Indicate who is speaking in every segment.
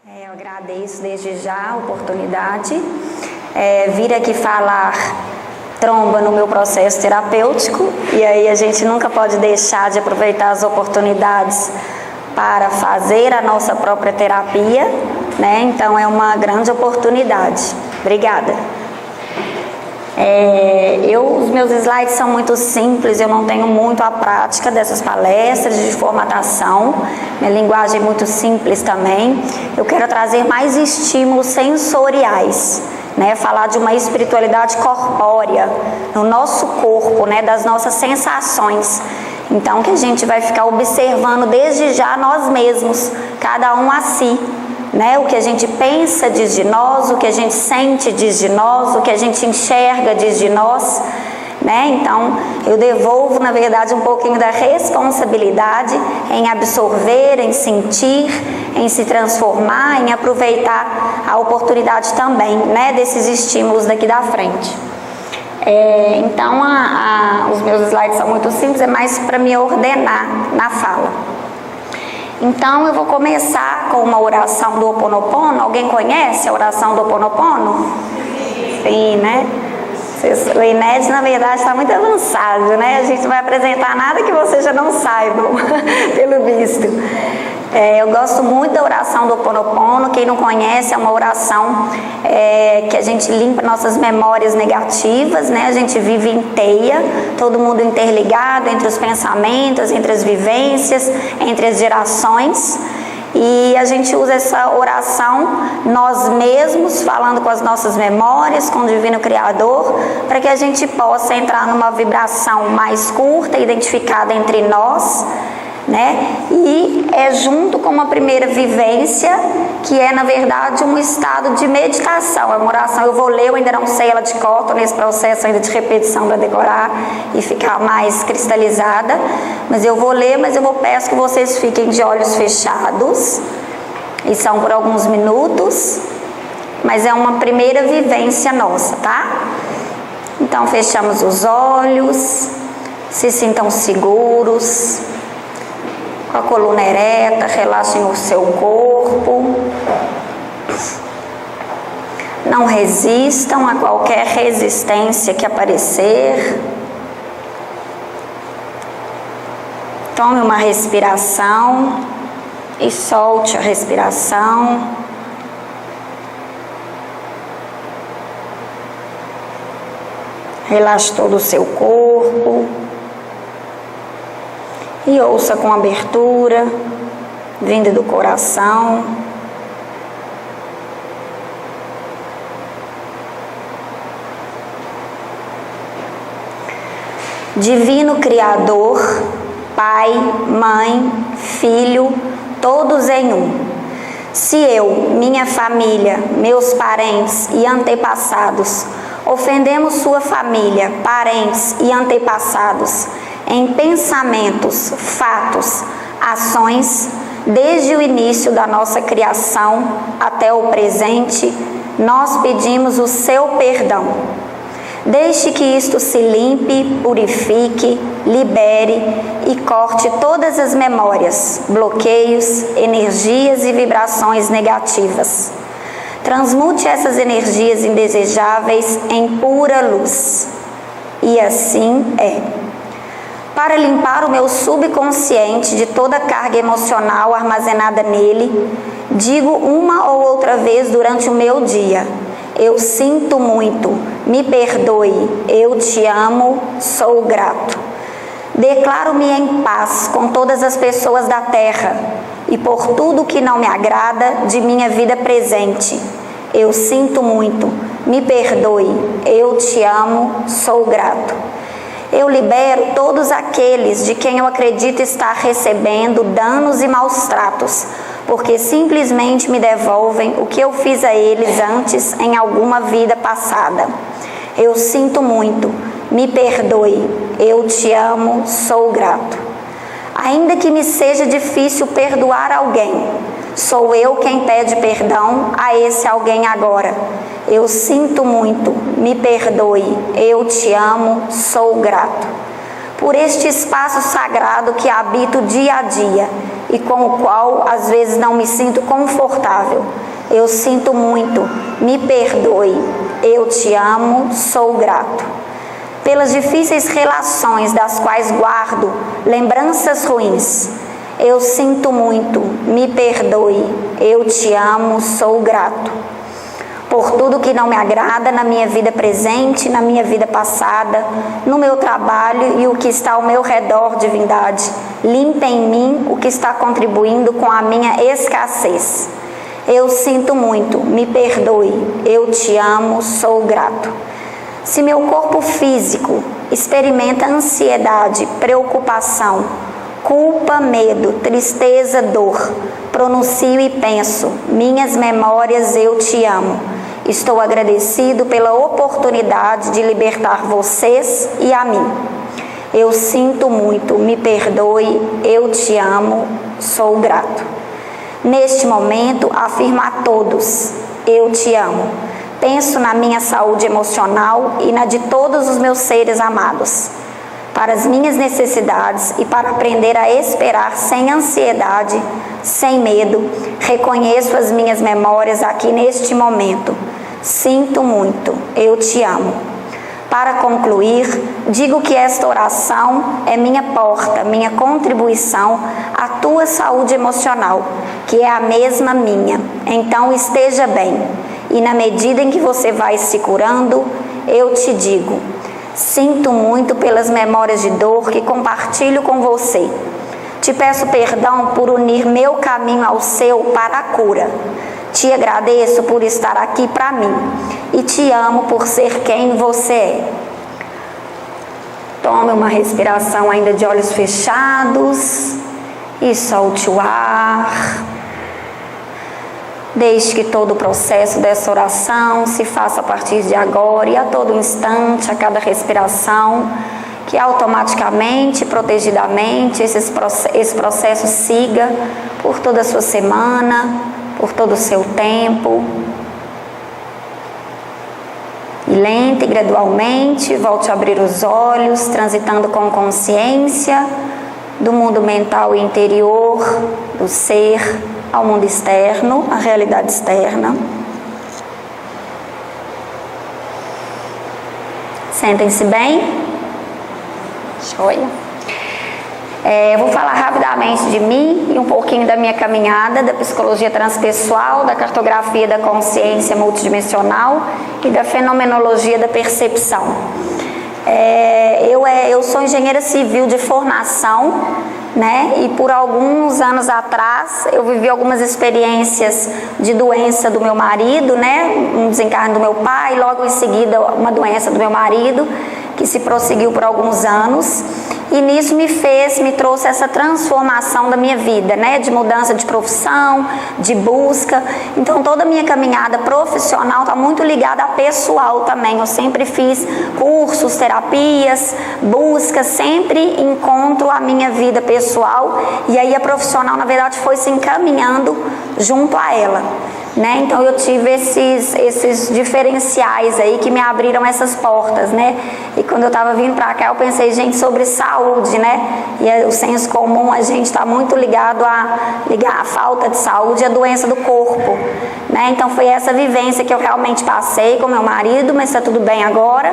Speaker 1: Eu agradeço desde já a oportunidade. Vir aqui falar tromba no meu processo terapêutico, e aí a gente nunca pode deixar de aproveitar as oportunidades para fazer a nossa própria terapia, né? Então é uma grande oportunidade. Obrigada. Os meus slides são muito simples, eu não tenho muito a prática dessas palestras de formatação, minha linguagem é muito simples também. Eu quero trazer mais estímulos sensoriais, né? Falar de uma espiritualidade corpórea no nosso corpo, né? Das nossas sensações. Então que a gente vai ficar observando desde já nós mesmos, cada um a si, né? O que a gente pensa diz de nós, o que a gente sente diz de nós, o que a gente enxerga diz de nós, né? Então eu devolvo, na verdade, um pouquinho da responsabilidade em absorver, em sentir, em se transformar, em aproveitar a oportunidade também, né? Desses estímulos daqui da frente. Então os meus slides são muito simples, é mais para me ordenar na fala. Então eu vou começar com uma oração do Ho Oponopono. Alguém conhece a oração do Ho Oponopono? Sim, né? O Ined, na verdade, está muito avançado, né? A gente não vai apresentar nada que vocês já não saibam, pelo visto. Eu gosto muito da oração do Ho Oponopono. Quem não conhece, é uma oração que a gente limpa nossas memórias negativas, né? A gente vive em teia, todo mundo interligado entre os pensamentos, entre as vivências, entre as gerações. E a gente usa essa oração nós mesmos, falando com as nossas memórias, com o Divino Criador, para que a gente possa entrar numa vibração mais curta, identificada entre nós, né? E junto com uma primeira vivência, que é na verdade um estado de meditação. É uma oração, eu vou ler, eu ainda não sei ela de cor, estou nesse processo ainda de repetição para decorar e ficar mais cristalizada, mas eu vou ler, mas eu peço que vocês fiquem de olhos fechados, e são por alguns minutos, mas é uma primeira vivência nossa, tá? Então fechamos os olhos, se sintam seguros, com a coluna ereta, relaxem o seu corpo. Não resistam a qualquer resistência que aparecer. Tome uma respiração e solte a respiração. Relaxe todo o seu corpo. E ouça com abertura, vinda do coração. Divino Criador, Pai, Mãe, Filho, todos em um. Se eu, minha família, meus parentes e antepassados ofendemos sua família, parentes e antepassados em pensamentos, fatos, ações, desde o início da nossa criação até o presente, nós pedimos o seu perdão. Deixe que isto se limpe, purifique, libere e corte todas as memórias, bloqueios, energias e vibrações negativas. Transmute essas energias indesejáveis em pura luz. E assim é. Para limpar o meu subconsciente de toda carga emocional armazenada nele, digo uma ou outra vez durante o meu dia: eu sinto muito, me perdoe, eu te amo, sou grato. Declaro-me em paz com todas as pessoas da terra e por tudo que não me agrada de minha vida presente. Eu sinto muito, me perdoe, eu te amo, sou grato. Eu libero todos aqueles de quem eu acredito estar recebendo danos e maus tratos, porque simplesmente me devolvem o que eu fiz a eles antes em alguma vida passada. Eu sinto muito, me perdoe, eu te amo, sou grato. Ainda que me seja difícil perdoar alguém, sou eu quem pede perdão a esse alguém agora. Eu sinto muito, me perdoe, eu te amo, sou grato. por este espaço sagrado que habito dia a dia e com o qual às vezes não me sinto confortável. Eu sinto muito, me perdoe, eu te amo, sou grato. Pelas difíceis relações das quais guardo lembranças ruins, eu sinto muito, me perdoe, eu te amo, sou grato. Por tudo que não me agrada na minha vida presente, na minha vida passada, no meu trabalho e o que está ao meu redor, divindade, limpa em mim o que está contribuindo com a minha escassez. Eu sinto muito, me perdoe, eu te amo, sou grato. Se meu corpo físico experimenta ansiedade, preocupação, culpa, medo, tristeza, dor, pronuncio e penso, minhas memórias, eu te amo. Estou agradecido pela oportunidade de libertar vocês e a mim. Eu sinto muito, me perdoe, eu te amo, sou grato. Neste momento, afirmo a todos, eu te amo. Penso na minha saúde emocional e na de todos os meus seres amados. Para as minhas necessidades e para aprender a esperar sem ansiedade, sem medo, reconheço as minhas memórias aqui neste momento. Sinto muito, eu te amo. Para concluir, digo que esta oração é minha porta, minha contribuição à tua saúde emocional, que é a mesma minha. Então esteja bem. E na medida em que você vai se curando, eu te digo, sinto muito pelas memórias de dor que compartilho com você. Te peço perdão por unir meu caminho ao seu para a cura. Te agradeço por estar aqui para mim e te amo por ser quem você é. Tome uma respiração ainda de olhos fechados e solte o ar. Deixe que todo o processo dessa oração se faça a partir de agora e a todo instante, a cada respiração, que automaticamente, protegidamente, esse processo siga por toda a sua semana, por todo o seu tempo. E lenta e gradualmente, volte a abrir os olhos, transitando com consciência do mundo mental e interior, do ser, ao mundo externo, à realidade externa. Sentem-se bem. Joia. Eu vou falar rapidamente de mim e um pouquinho da minha caminhada, da psicologia transpessoal, da cartografia da consciência multidimensional e da fenomenologia da percepção. Eu sou engenheira civil de formação, né? E por alguns anos atrás eu vivi algumas experiências de doença do meu marido, né? Um desencarne do meu pai, logo em seguida uma doença do meu marido, que se prosseguiu por alguns anos. E nisso me trouxe essa transformação da minha vida, né? De mudança de profissão, de busca. Então toda a minha caminhada profissional está muito ligada a pessoal também. Eu sempre fiz cursos, terapias, buscas, sempre encontro a minha vida pessoal. E aí a profissional, na verdade, foi se encaminhando junto a ela, né? Então eu tive esses diferenciais aí que me abriram essas portas, né? E quando eu estava vindo para cá eu pensei, gente, sobre saúde, né? E o senso comum, a gente está muito ligado a ligar a falta de saúde e a doença do corpo, né? Então foi essa vivência que eu realmente passei com meu marido, mas está tudo bem agora,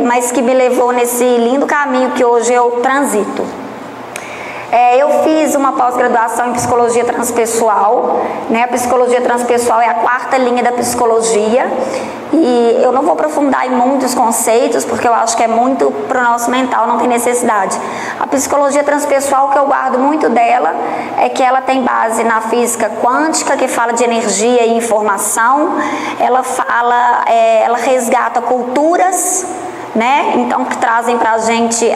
Speaker 1: mas que me levou nesse lindo caminho que hoje eu transito. Eu fiz uma pós-graduação em psicologia transpessoal, né? A psicologia transpessoal é a quarta linha da psicologia e eu não vou aprofundar em muitos conceitos porque eu acho que é muito para o nosso mental, não tem necessidade. A psicologia transpessoal, que eu guardo muito dela, é que ela tem base na física quântica, que fala de energia e informação. Ela resgata culturas, né? Então que trazem pra gente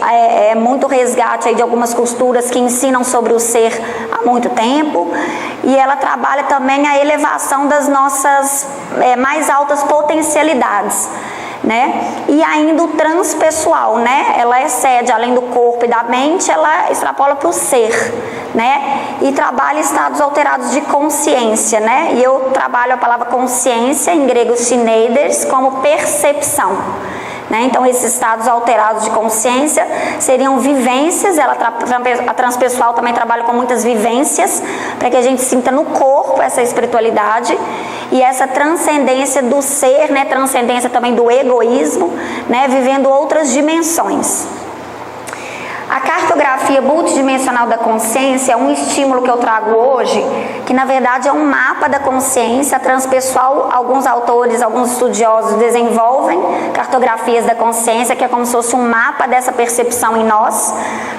Speaker 1: muito resgate aí de algumas culturas que ensinam sobre o ser há muito tempo, e ela trabalha também a elevação das nossas mais altas potencialidades, né? E ainda o transpessoal, né? Ela excede além do corpo e da mente, ela extrapola para o ser, né? E trabalha estados alterados de consciência, né? E eu trabalho a palavra consciência, em grego Schneider, como percepção. né? Então, esses estados alterados de consciência seriam vivências. A transpessoal também trabalha com muitas vivências, para que a gente sinta no corpo essa espiritualidade e essa transcendência do ser, né? Transcendência também do egoísmo, né? Vivendo outras dimensões. A cartografia multidimensional da consciência é um estímulo que eu trago hoje, que na verdade é um mapa da consciência. A transpessoal, alguns autores, alguns estudiosos desenvolvem cartografias da consciência, que é como se fosse um mapa dessa percepção em nós,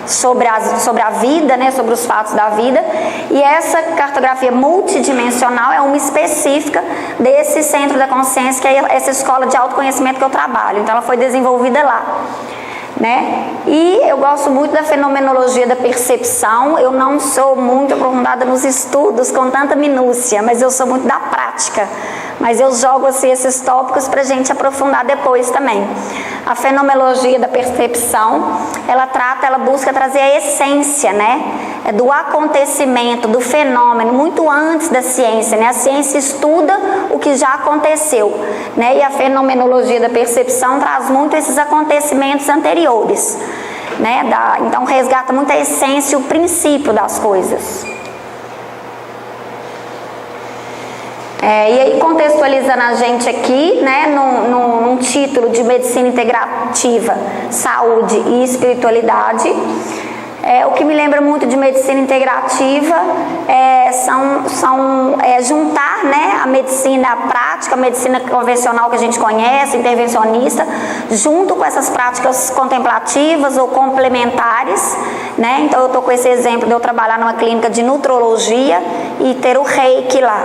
Speaker 1: sobre a vida, né, sobre os fatos da vida. E essa cartografia multidimensional é uma específica desse centro da consciência, que é essa escola de autoconhecimento que eu trabalho. Então ela foi desenvolvida lá, né? E eu gosto muito da fenomenologia da percepção. Eu não sou muito aprofundada nos estudos com tanta minúcia, mas eu sou muito da prática. Mas eu jogo assim esses tópicos para a gente aprofundar depois também. A fenomenologia da percepção, ela busca trazer a essência, né, do acontecimento, do fenômeno, muito antes da ciência, né? A ciência estuda o que já aconteceu, né? E a fenomenologia da percepção traz muito esses acontecimentos anteriores, né? Então resgata muito a essência e o princípio das coisas. E aí, contextualizando a gente aqui, né, num título de Medicina Integrativa, Saúde e Espiritualidade, o que me lembra muito de medicina integrativa são juntar, né, a medicina prática, a medicina convencional que a gente conhece, intervencionista, junto com essas práticas contemplativas ou complementares, né? Então eu estou com esse exemplo de eu trabalhar numa clínica de nutrologia e ter o reiki lá,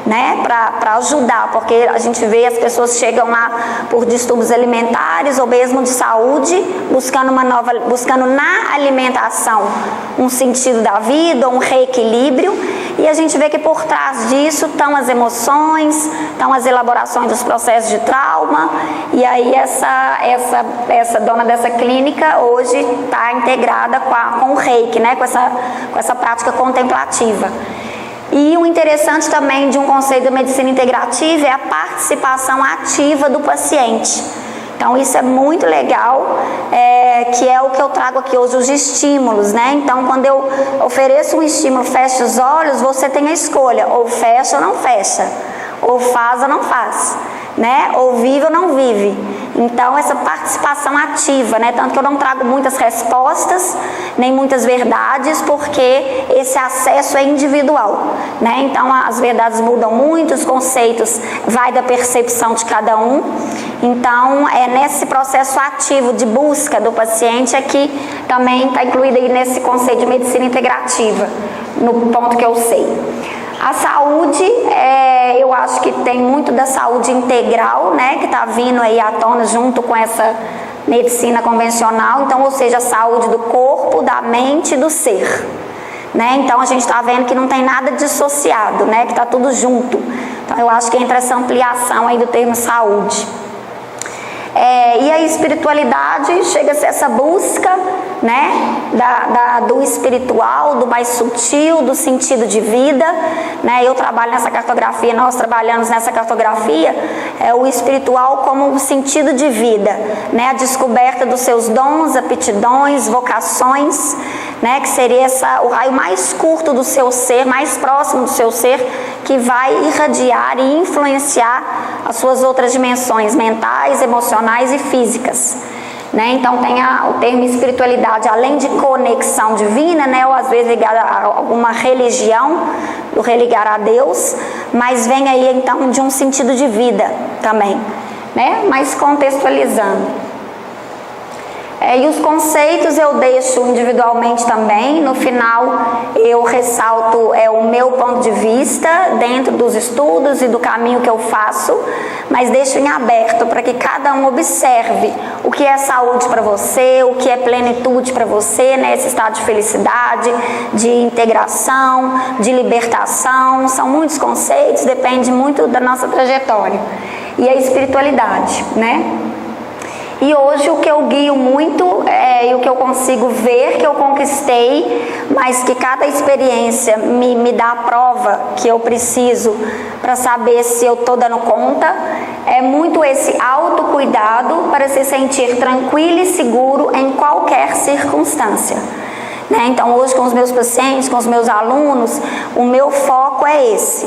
Speaker 1: né, para ajudar, porque a gente vê as pessoas chegam lá por distúrbios alimentares ou mesmo de saúde, buscando na alimentação um sentido da vida, um reequilíbrio, e a gente vê que por trás disso estão as emoções, estão as elaborações dos processos de trauma, e aí essa dona dessa clínica hoje está integrada com o reiki, né, com essa prática contemplativa. E o interessante também de um conceito da medicina integrativa é a participação ativa do paciente. Então isso é muito legal, que é o que eu trago aqui hoje, os estímulos, né? Então quando eu ofereço um estímulo, fecha os olhos, você tem a escolha, ou fecha ou não fecha, ou faz ou não faz, né? Ou vive ou não vive. Então essa participação ativa, né? Tanto que eu não trago muitas respostas, nem muitas verdades, porque esse acesso é individual, né? Então as verdades mudam muito, os conceitos vai da percepção de cada um. Então é nesse processo ativo de busca do paciente que também está incluído aí nesse conceito de medicina integrativa, no ponto que eu sei. A saúde, eu acho que tem muito da saúde integral, né, que está vindo aí à tona junto com essa medicina convencional. Então, ou seja, a saúde do corpo, da mente e do ser, né? Então a gente está vendo que não tem nada dissociado, né, que está tudo junto. Então eu acho que entra essa ampliação aí do termo saúde. E a espiritualidade chega a ser essa busca, né, do espiritual, do mais sutil, do sentido de vida, né? Eu trabalho nessa cartografia, nós trabalhamos nessa cartografia, o espiritual como um sentido de vida, né? A descoberta dos seus dons, aptidões, vocações, né? Que seria o raio mais curto do seu ser, mais próximo do seu ser, que vai irradiar e influenciar as suas outras dimensões mentais, emocionais e físicas, né? Então tem o termo espiritualidade, além de conexão divina, né, ou às vezes ligada a alguma religião, do religar a Deus, mas vem aí então de um sentido de vida também, né? Mas contextualizando. E os conceitos eu deixo individualmente também. No final eu ressalto o meu ponto de vista dentro dos estudos e do caminho que eu faço, mas deixo em aberto para que cada um observe o que é saúde para você, o que é plenitude para você, né? Esse estado de felicidade, de integração, de libertação. São muitos conceitos, depende muito da nossa trajetória. E a espiritualidade, né? E hoje o que eu guio muito e o que eu consigo ver que eu conquistei, mas que cada experiência me dá a prova que eu preciso para saber se eu estou dando conta, é muito esse autocuidado para se sentir tranquilo e seguro em qualquer circunstância. Então hoje com os meus pacientes, com os meus alunos, o meu foco é esse,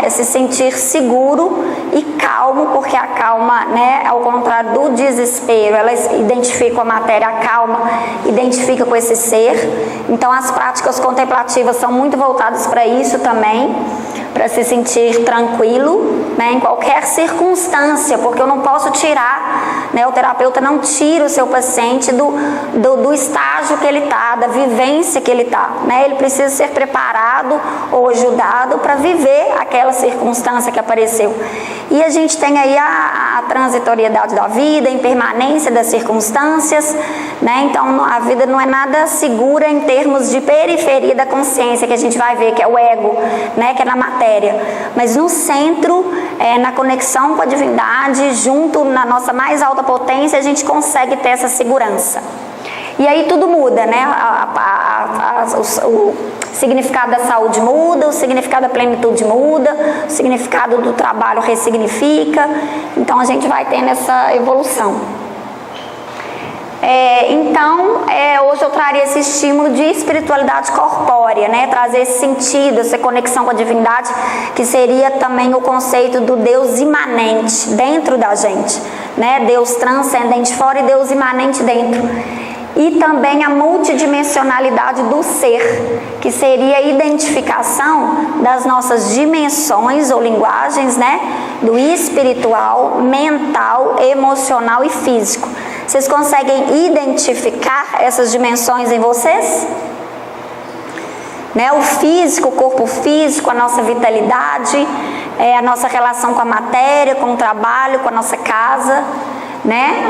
Speaker 1: é se sentir seguro e calmo, porque a calma, ao contrário do desespero, ela identifica a matéria, a calma identifica com esse ser. Então as práticas contemplativas são muito voltadas para isso também, para se sentir tranquilo, em qualquer circunstância, porque eu não posso tirar, o terapeuta não tira o seu paciente do estágio que ele está, da vivência que ele está, ele precisa ser preparado ou ajudado para viver aquela circunstância que apareceu. E a gente tem aí a transitoriedade da vida, a impermanência das circunstâncias, então a vida não é nada segura em termos de periferia da consciência, que a gente vai ver, que é o ego, que é na matéria, mas no centro, na conexão com a divindade, junto na nossa mais alta potência, a gente consegue ter essa segurança. E aí tudo muda, o significado da saúde muda, o significado da plenitude muda, o significado do trabalho ressignifica, então a gente vai tendo essa evolução. Hoje eu traria esse estímulo de espiritualidade corpórea, trazer esse sentido, essa conexão com a divindade, que seria também o conceito do Deus imanente dentro da gente, Deus transcendente fora e Deus imanente dentro. E também a multidimensionalidade do ser, que seria a identificação das nossas dimensões ou linguagens, do espiritual, mental, emocional e físico. Vocês conseguem identificar essas dimensões em vocês? O físico, o corpo físico, a nossa vitalidade, a nossa relação com a matéria, com o trabalho, com a nossa casa,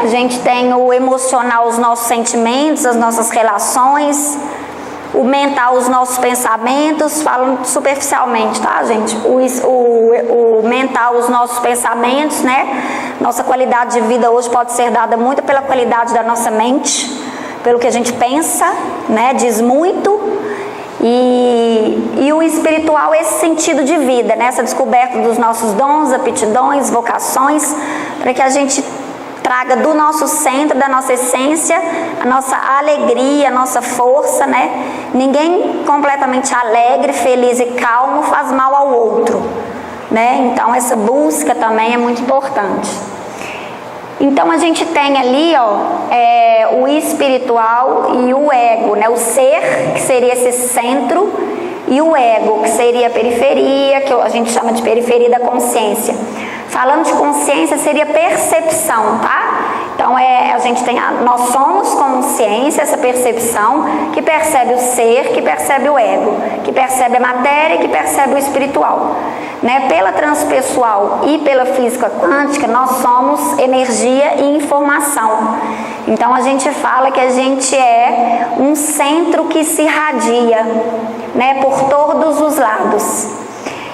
Speaker 1: A gente tem o emocional, os nossos sentimentos, as nossas relações, o mental, os nossos pensamentos, falando superficialmente, tá, gente? O mental, os nossos pensamentos, Nossa qualidade de vida hoje pode ser dada muito pela qualidade da nossa mente, pelo que a gente pensa, diz muito. E o espiritual, esse sentido de vida, essa descoberta dos nossos dons, aptidões, vocações, para que a gente traga do nosso centro, da nossa essência, a nossa alegria, a nossa força, Ninguém completamente alegre, feliz e calmo faz mal ao outro, Então essa busca também é muito importante. Então a gente tem ali, o espiritual e o ego, O ser, que seria esse centro, e o ego, que seria a periferia, que a gente chama de periferia da consciência. Falando de consciência, seria percepção, tá? Então nós somos consciência, essa percepção que percebe o ser, que percebe o ego, que percebe a matéria, que percebe o espiritual. Pela transpessoal e pela física quântica, nós somos energia e informação. Então a gente fala que a gente é um centro que se irradia, por todos os lados.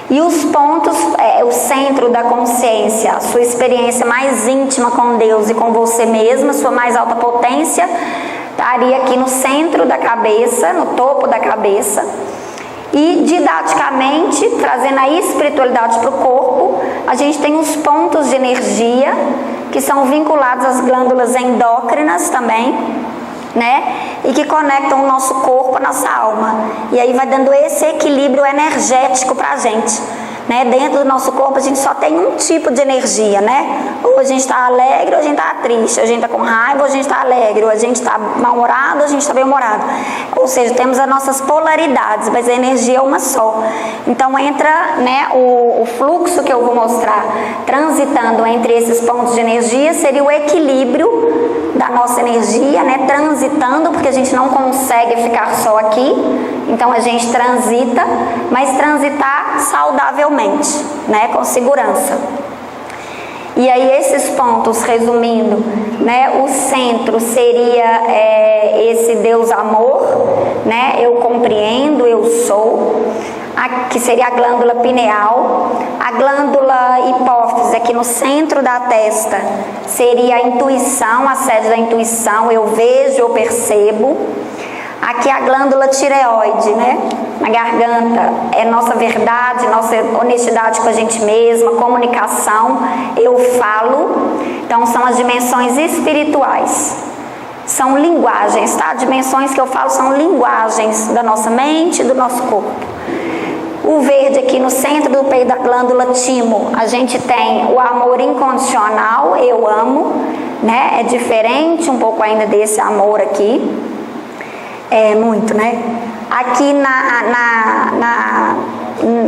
Speaker 1: E os pontos, o centro da consciência, a sua experiência mais íntima com Deus e com você mesma, sua mais alta potência, estaria aqui no centro da cabeça, no topo da cabeça. E didaticamente, trazendo a espiritualidade para o corpo, a gente tem os pontos de energia, que são vinculados às glândulas endócrinas também, e que conectam o nosso corpo, a nossa alma. E aí vai dando esse equilíbrio energético para a gente. Dentro do nosso corpo a gente só tem um tipo de energia, Ou a gente está alegre ou a gente está triste, ou a gente está com raiva ou a gente está alegre, ou a gente está mal-humorado ou a gente está bem-humorado. Ou seja, temos as nossas polaridades, mas a energia é uma só. Então entra o fluxo que eu vou mostrar, transitando entre esses pontos de energia, seria o equilíbrio da nossa energia, transitando, porque a gente não consegue ficar só aqui. Então a gente transita, mas transitar saudavelmente, com segurança. E aí esses pontos, resumindo, o centro seria esse Deus amor, eu compreendo, eu sou, que seria a glândula pineal. A glândula hipófise, aqui no centro da testa, seria a intuição, a sede da intuição, eu vejo, eu percebo. Aqui a glândula tireoide, na garganta é nossa verdade, nossa honestidade com a gente mesma, comunicação, eu falo. Então são as dimensões espirituais, são linguagens, tá? Dimensões que eu falo são linguagens da nossa mente e do nosso corpo. O verde aqui no centro do peito da glândula timo, a gente tem o amor incondicional, eu amo, né? É diferente um pouco ainda desse amor aqui, é muito, né? Aqui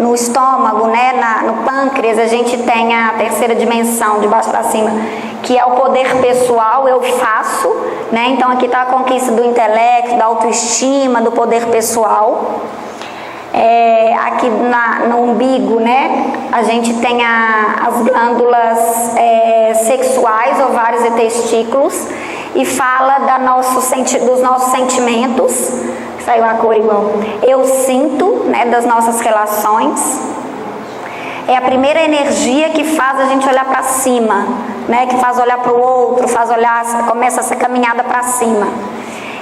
Speaker 1: no estômago, né? No pâncreas, a gente tem a terceira dimensão, de baixo para cima, que é o poder pessoal, eu faço, né? Então aqui está a conquista do intelecto, da autoestima, do poder pessoal. Aqui no umbigo, né, a gente tem as glândulas sexuais, ovários e testículos, e fala dos nossos sentimentos. Saiu a cor igual. Eu sinto, né, das nossas relações. É a primeira energia que faz a gente olhar para cima, né, que faz olhar para o outro, começa essa caminhada para cima.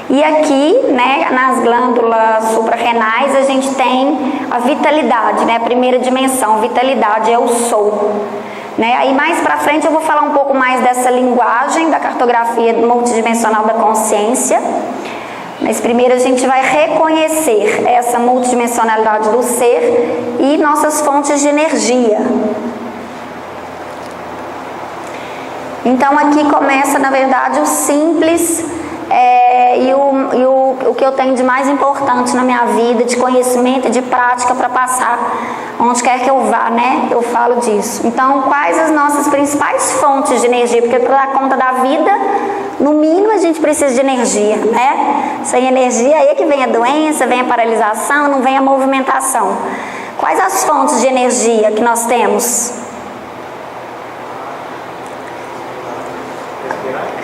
Speaker 1: E aqui, né, nas glândulas suprarrenais, a gente tem a vitalidade, né, a primeira dimensão, vitalidade, eu sou. Né? Aí mais para frente eu vou falar um pouco mais dessa linguagem da cartografia multidimensional da consciência. Mas primeiro a gente vai reconhecer essa multidimensionalidade do ser e nossas fontes de energia. Então aqui começa, na verdade, o simples o que eu tenho de mais importante na minha vida, de conhecimento e de prática para passar onde quer que eu vá, né? Eu falo disso. Então, quais as nossas principais fontes de energia? Porque para dar conta da vida, no mínimo a gente precisa de energia, né? Sem energia aí é que vem a doença, vem a paralisação, não vem a movimentação. Quais as fontes de energia que nós temos?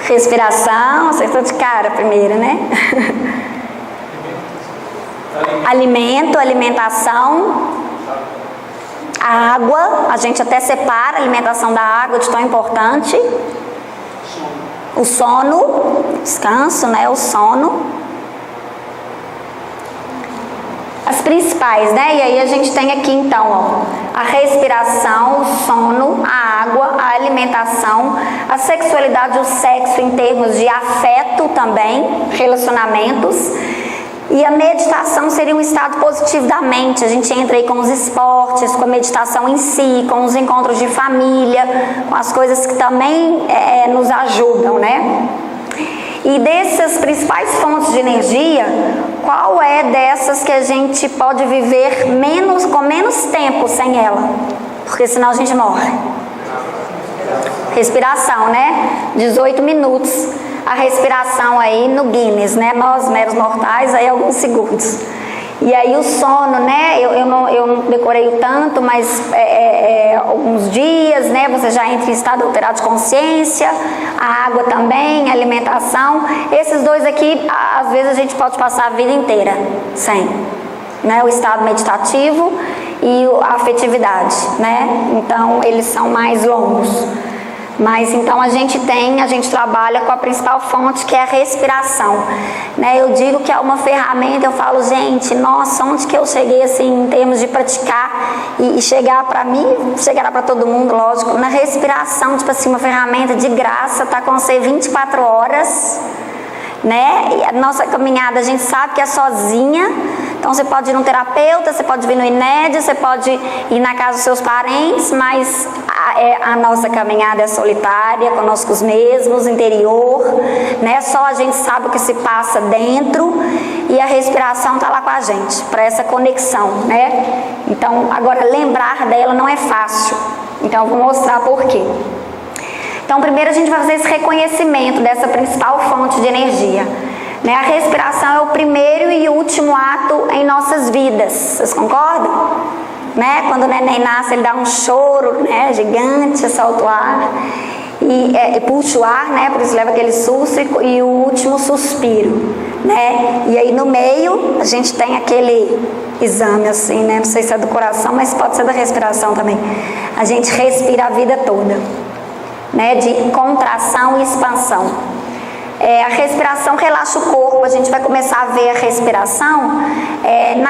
Speaker 1: Respiração, acertou de cara primeiro, né? Alimento, alimentação, a água, a gente até separa a alimentação da água de tão importante. O sono, descanso, né? O sono. As principais, né? E aí a gente tem aqui então, ó, a respiração, o sono, a água, a alimentação, a sexualidade, o sexo em termos de afeto também, relacionamentos. E a meditação seria um estado positivo da mente. A gente entra aí com os esportes, com a meditação em si, com os encontros de família, com as coisas que também nos ajudam, né? E dessas principais fontes de energia, qual é dessas que a gente pode viver com menos tempo sem ela? Porque senão a gente morre. Respiração, né? 18 minutos. A respiração aí no Guinness, né? Nós, meros mortais, aí alguns segundos. E aí o sono, né? Eu não decorei o tanto, mas alguns dias, né? Você já entra em estado alterado de consciência. A água também, a alimentação. Esses dois aqui, às vezes a gente pode passar a vida inteira sem, né? O estado meditativo e a afetividade, né? Então eles são mais longos. Mas então a gente trabalha com a principal fonte, que é a respiração, né? Eu digo que é uma ferramenta, eu falo, gente, nossa, onde que eu cheguei assim em termos de praticar e chegar para mim, chegará para todo mundo, lógico, na respiração, tipo assim, uma ferramenta de graça, tá com você 24 horas, né? E a nossa caminhada a gente sabe que é sozinha. Então você pode ir num terapeuta, você pode vir no INED, você pode ir na casa dos seus parentes, mas a nossa caminhada é solitária, conosco mesmos, interior, né? Só a gente sabe o que se passa dentro e a respiração está lá com a gente, para essa conexão, né? Então, agora lembrar dela não é fácil, então eu vou mostrar por quê. Então, primeiro a gente vai fazer esse reconhecimento dessa principal fonte de energia. Né? A respiração é o primeiro e último ato em nossas vidas, vocês concordam? Né? Quando o neném nasce, ele dá um choro, né, gigante, solta o ar e puxa o ar, né, por isso leva aquele susto, e o último suspiro, né? E aí no meio a gente tem aquele exame assim, né, não sei se é do coração, mas pode ser da respiração também. A gente respira a vida toda, né, de contração e expansão. A respiração relaxa o corpo, a gente vai começar a ver a respiração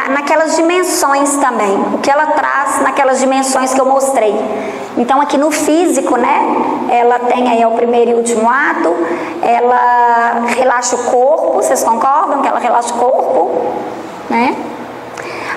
Speaker 1: naquelas dimensões também, o que ela traz naquelas dimensões que eu mostrei. Então aqui no físico, né, ela tem aí o primeiro e último ato, ela relaxa o corpo, vocês concordam que ela relaxa o corpo, né?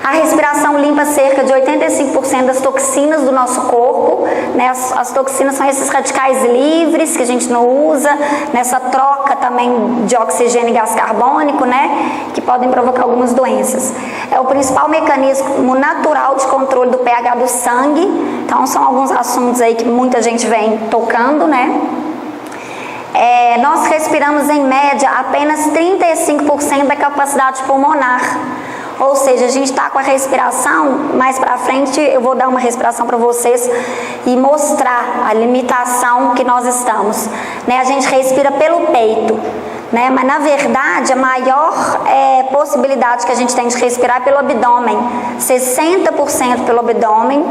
Speaker 1: A respiração limpa cerca de 85% das toxinas do nosso corpo, né? As toxinas são esses radicais livres que a gente não usa, nessa troca também de oxigênio e gás carbônico, né? Que podem provocar algumas doenças. É o principal mecanismo natural de controle do pH do sangue. Então são alguns assuntos aí que muita gente vem tocando, né? Nós respiramos em média apenas 35% da capacidade pulmonar. Ou seja, a gente está com a respiração, mais para frente eu vou dar uma respiração para vocês e mostrar a limitação que nós estamos. Né? A gente respira pelo peito, né? Mas na verdade a maior possibilidade que a gente tem de respirar é pelo abdômen. 60% pelo abdômen,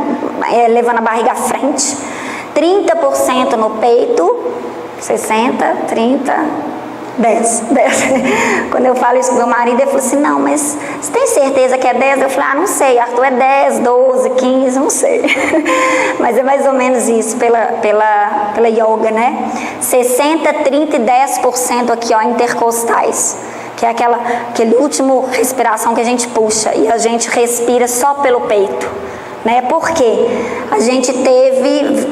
Speaker 1: levando a barriga à frente, 30% no peito, 60, 30... 10. Quando eu falo isso com meu marido, ele falou assim, não, mas você tem certeza que é 10? Eu falei, não sei, Arthur, é 10, 12, 15, não sei. Mas é mais ou menos isso pela yoga, né? 60, 30 e 10% aqui, ó, intercostais. Que é aquele último respiração que a gente puxa e a gente respira só pelo peito. Né? Porque a gente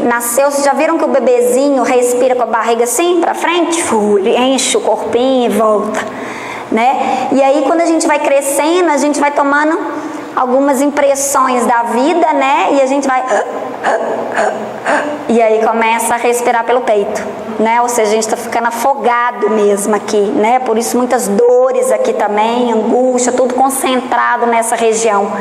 Speaker 1: nasceu, vocês já viram que o bebezinho respira com a barriga assim para frente? Ele enche o corpinho e volta, né? E aí quando a gente vai crescendo, a gente vai tomando algumas impressões da vida, né? E a gente vai e aí começa a respirar pelo peito, né? Ou seja, a gente está ficando afogado mesmo aqui, né? Por isso muitas dores aqui também, angústia, tudo concentrado nessa região.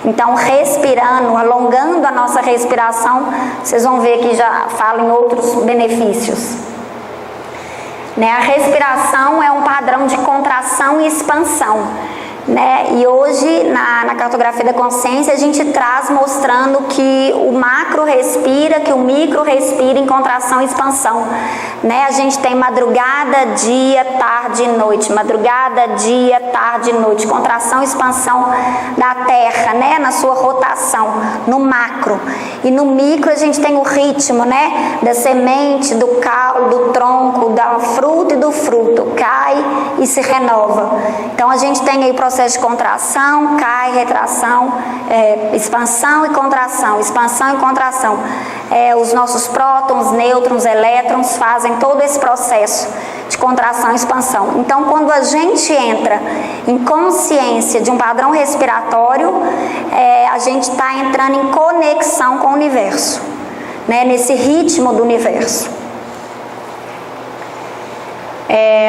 Speaker 1: Então, respirando, alongando a nossa respiração, vocês vão ver que já falo em outros benefícios. Né? A respiração é um padrão de contração e expansão. Né? E hoje, na cartografia da consciência, a gente traz mostrando que o macro respira, que o micro respira em contração e expansão. Né? A gente tem madrugada, dia, tarde e noite. Madrugada, dia, tarde e noite. Contração e expansão da Terra, né? Na sua rotação, no macro. E no micro a gente tem o ritmo, né? Da semente, do caule, do tronco, da fruta e do fruto. Cai e se renova. Então a gente tem aí o processo de contração, cai, retração, expansão e contração, expansão e contração. Os nossos prótons, nêutrons, elétrons fazem todo esse processo de contração e expansão. Então, quando a gente entra em consciência de um padrão respiratório, a gente está entrando em conexão com o universo, né? Nesse ritmo do universo.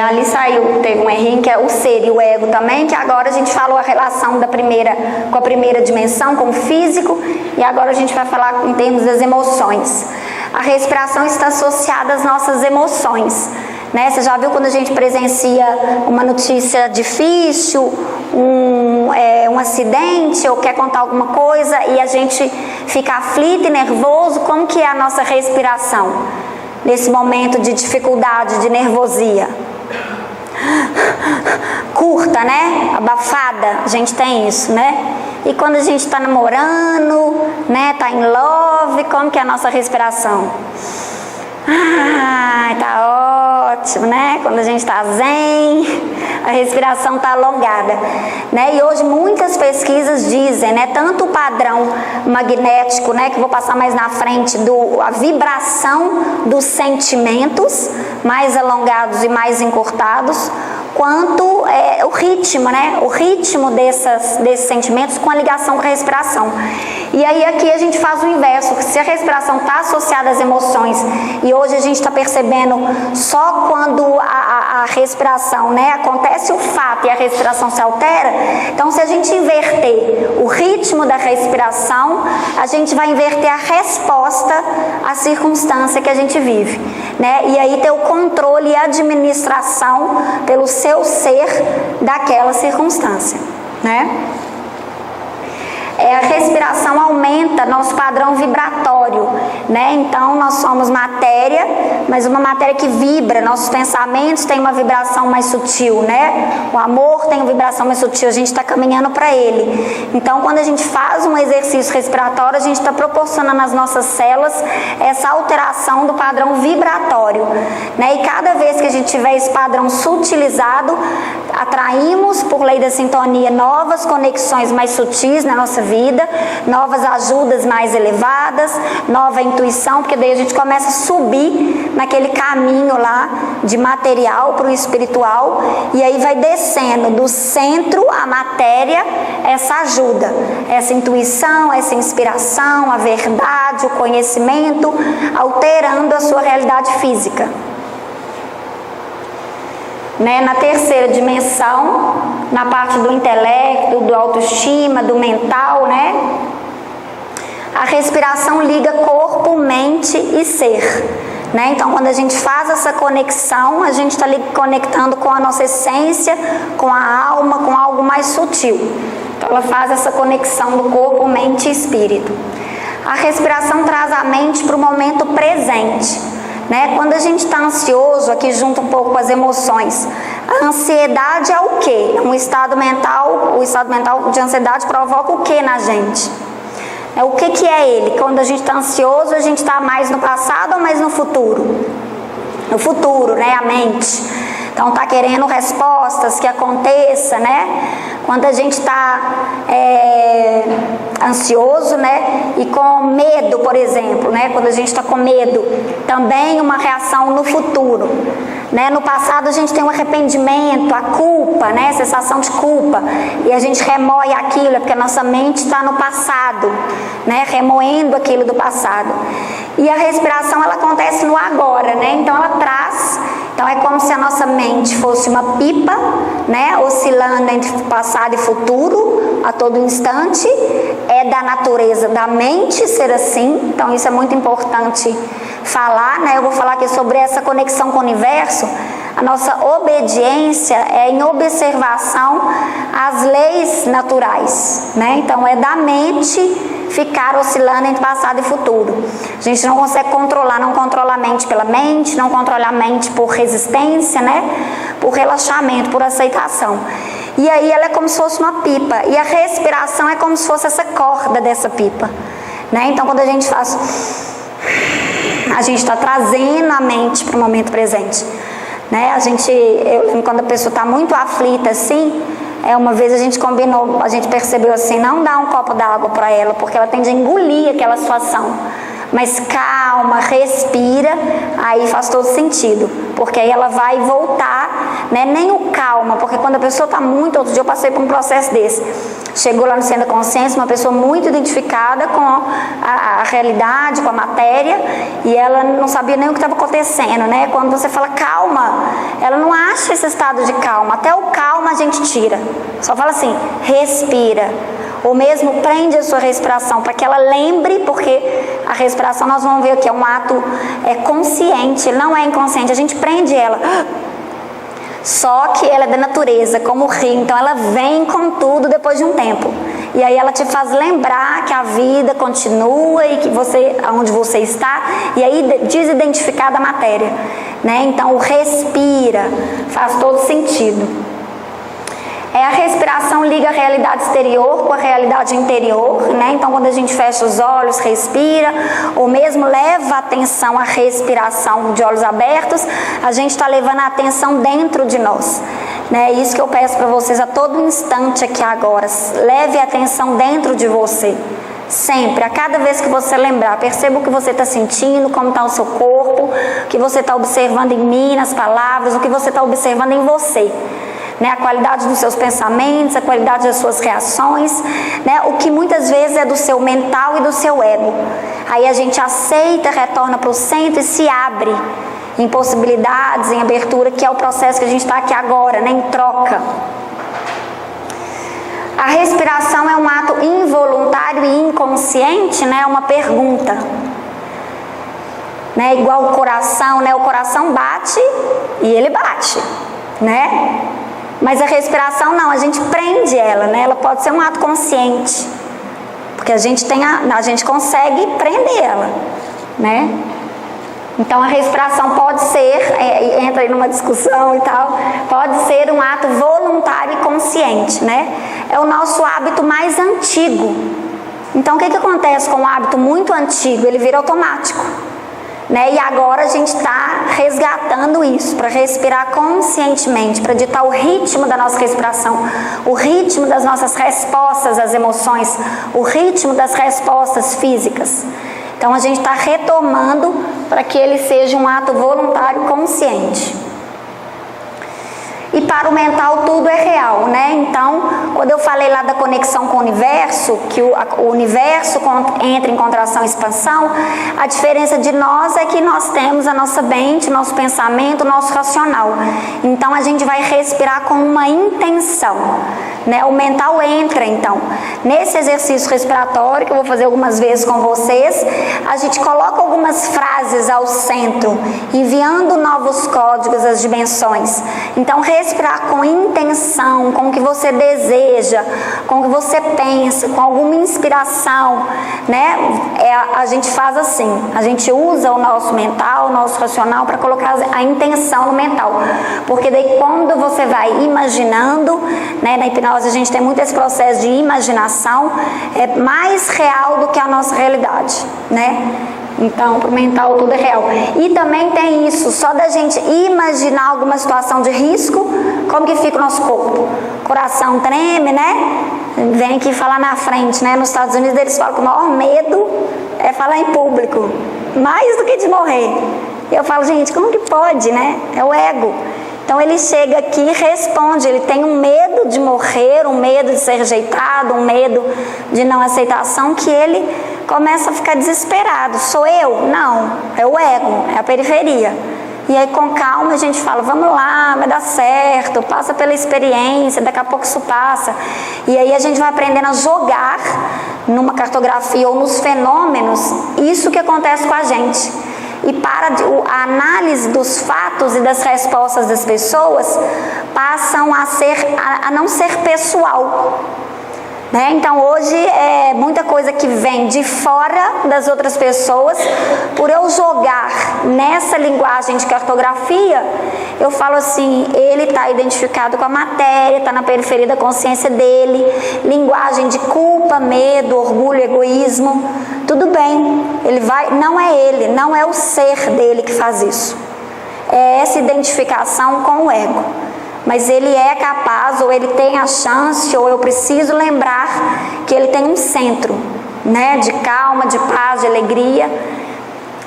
Speaker 1: Ali teve um errinho que é o ser e o ego também, que agora a gente falou a relação com a primeira dimensão, com o físico, e agora a gente vai falar em termos das emoções. A respiração está associada às nossas emoções, né? Você já viu quando a gente presencia uma notícia difícil, um acidente, ou quer contar alguma coisa e a gente fica aflito e nervoso, como que é a nossa respiração? Nesse momento de dificuldade, de nervosia. Curta, né? Abafada, a gente tem isso, né? E quando a gente está namorando, né? Tá em love, como que é a nossa respiração? Tá ótimo, né? Quando a gente está zen, a respiração está alongada, né? E hoje muitas pesquisas dizem, né? Tanto o padrão magnético, né? Que eu vou passar mais na frente, a vibração dos sentimentos mais alongados e mais encurtados, quanto o ritmo, né? O ritmo desses sentimentos com a ligação com a respiração. E aí aqui a gente faz o inverso, se a respiração está associada às emoções, e hoje a gente está percebendo só quando a respiração, né, acontece o fato e a respiração se altera, então se a gente inverter o ritmo da respiração, a gente vai inverter a resposta à circunstância que a gente vive, né? E aí ter o controle e a administração pelo seu ser daquela circunstância, né? a respiração aumenta nosso padrão vibratório, né? Então nós somos matéria, mas uma matéria que vibra. Nossos pensamentos têm uma vibração mais sutil, né? O amor tem uma vibração mais sutil, a gente está caminhando para ele. Então quando a gente faz um exercício respiratório, a gente está proporcionando às nossas células essa alteração do padrão vibratório, né? E cada vez que a gente tiver esse padrão sutilizado, atraímos, por lei da sintonia, novas conexões mais sutis na nossa vida, novas ajudas mais elevadas, nova intuição, porque daí a gente começa a subir naquele caminho lá de material para o espiritual, e aí vai descendo do centro à matéria essa ajuda, essa intuição, essa inspiração, a verdade, o conhecimento, alterando a sua realidade física. Né? Na terceira dimensão, na parte do intelecto, do autoestima, do mental, né? A respiração liga corpo, mente e ser. Né? Então, quando a gente faz essa conexão, a gente está conectando com a nossa essência, com a alma, com algo mais sutil. Então, ela faz essa conexão do corpo, mente e espírito. A respiração traz a mente para o momento presente. Né? Quando a gente está ansioso, aqui junto um pouco com as emoções, a ansiedade é o quê? Um estado mental, o estado mental de ansiedade provoca o quê na gente? O que é ele? Quando a gente está ansioso, a gente está mais no passado ou mais no futuro? No futuro, né? A mente. Então está querendo respostas, que aconteça, né? Quando a gente está ansioso, né? E com medo, por exemplo, né? Quando a gente está com medo, também uma reação no futuro. Né? No passado a gente tem um arrependimento, a culpa, né? A sensação de culpa, e a gente remoe aquilo, é porque a nossa mente está no passado, né? Remoendo aquilo do passado. E a respiração, ela acontece no agora, né? Então ela traz, então é como se a nossa mente fosse uma pipa, né? Oscilando entre passado e futuro a todo instante. É da natureza da mente ser assim, então isso é muito importante falar, né? Eu vou falar aqui sobre essa conexão com o universo. A nossa obediência é em observação às leis naturais, né? Então é da mente ficar oscilando entre passado e futuro. A gente não consegue controlar, não controla a mente pela mente, não controla a mente por resistência, né? Por relaxamento, por aceitação. E aí ela é como se fosse uma pipa, e a respiração é como se fosse essa corda dessa pipa, né? Então quando a gente faz, a gente está trazendo a mente para o momento presente, né? Eu lembro quando a pessoa está muito aflita assim, uma vez a gente combinou, a gente percebeu assim, não dá um copo d'água para ela, porque ela tende a engolir aquela situação. Mas calma, respira, aí faz todo sentido, porque aí ela vai voltar, né? Nem o calma, porque quando a pessoa está muito, outro dia eu passei por um processo desse, chegou lá no centro da consciência, uma pessoa muito identificada com a realidade, com a matéria, e ela não sabia nem o que estava acontecendo, né? Quando você fala calma, ela não acha esse estado de calma, até o calma a gente tira, só fala assim, respira. Ou mesmo prende a sua respiração para que ela lembre, porque a respiração nós vamos ver que é um ato consciente, não é inconsciente, a gente prende ela. Só que ela é da natureza, como o rio, então ela vem com tudo depois de um tempo. E aí ela te faz lembrar que a vida continua e que onde você está, e aí desidentificar da matéria, né? Então o respira faz todo sentido. A respiração liga a realidade exterior com a realidade interior, né? Então quando a gente fecha os olhos, respira, ou mesmo leva a atenção à respiração de olhos abertos, a gente está levando a atenção dentro de nós, né? Isso que eu peço para vocês a todo instante aqui agora, leve a atenção dentro de você. Sempre, a cada vez que você lembrar, perceba o que você está sentindo, como está o seu corpo, o que você está observando em mim, nas palavras, o que você está observando em você. Né, a qualidade dos seus pensamentos, a qualidade das suas reações, né, o que muitas vezes é do seu mental e do seu ego. Aí a gente aceita, retorna para o centro e se abre em possibilidades, em abertura, que é o processo que a gente está aqui agora, né, em troca. A respiração é um ato involuntário e inconsciente, né, é uma pergunta. Né, igual o coração, né, o coração bate e ele bate, né? Mas a respiração não, a gente prende ela, né? Ela pode ser um ato consciente, porque a gente consegue prender ela, né? Então a respiração pode ser, entra aí numa discussão e tal, pode ser um ato voluntário e consciente, né? É o nosso hábito mais antigo. Então o que acontece com um hábito muito antigo? Ele vira automático, né? E agora a gente está resgatando isso para respirar conscientemente, para ditar o ritmo da nossa respiração, o ritmo das nossas respostas às emoções, o ritmo das respostas físicas. Então a gente está retomando para que ele seja um ato voluntário consciente. E para o mental tudo é real, né? Então, quando eu falei lá da conexão com o universo, que o universo entra em contração e expansão, a diferença de nós é que nós temos a nossa mente, o nosso pensamento, o nosso racional. Então a gente vai respirar com uma intenção, né? O mental entra então. Nesse exercício respiratório, que eu vou fazer algumas vezes com vocês, a gente coloca algumas frases ao centro, enviando novos códigos às dimensões. Então, respirar com intenção, com o que você deseja, com o que você pensa, com alguma inspiração, né? A gente faz assim, a gente usa o nosso mental, o nosso racional para colocar a intenção no mental, porque daí quando você vai imaginando, né? Na hipnose a gente tem muito esse processo de imaginação, é mais real do que a nossa realidade, né? Então, para o mental tudo é real. E também tem isso, só da gente imaginar alguma situação de risco, como que fica o nosso corpo? O coração treme, né? Vem aqui falar na frente, né? Nos Estados Unidos eles falam que o maior medo é falar em público, mais do que de morrer. Eu falo, gente, como que pode, né? É o ego. Então ele chega aqui e responde, ele tem um medo de morrer, um medo de ser rejeitado, um medo de não aceitação, que ele começa a ficar desesperado. Sou eu? Não, é o ego, é a periferia. E aí com calma a gente fala, vamos lá, vai dar certo, passa pela experiência, daqui a pouco isso passa. E aí a gente vai aprendendo a jogar numa cartografia ou nos fenômenos isso que acontece com a gente. E para a análise dos fatos e das respostas das pessoas passam a não ser pessoal, né? Então hoje é muita coisa que vem de fora das outras pessoas. Por eu jogar nessa linguagem de cartografia, eu falo assim, ele está identificado com a matéria, está na periferia da consciência dele, linguagem de culpa, medo, orgulho, egoísmo, tudo bem, ele vai, não é ele, não é o ser dele que faz isso, é essa identificação com o ego. Mas ele é capaz, ou ele tem a chance, ou eu preciso lembrar que ele tem um centro, né, de calma, de paz, de alegria,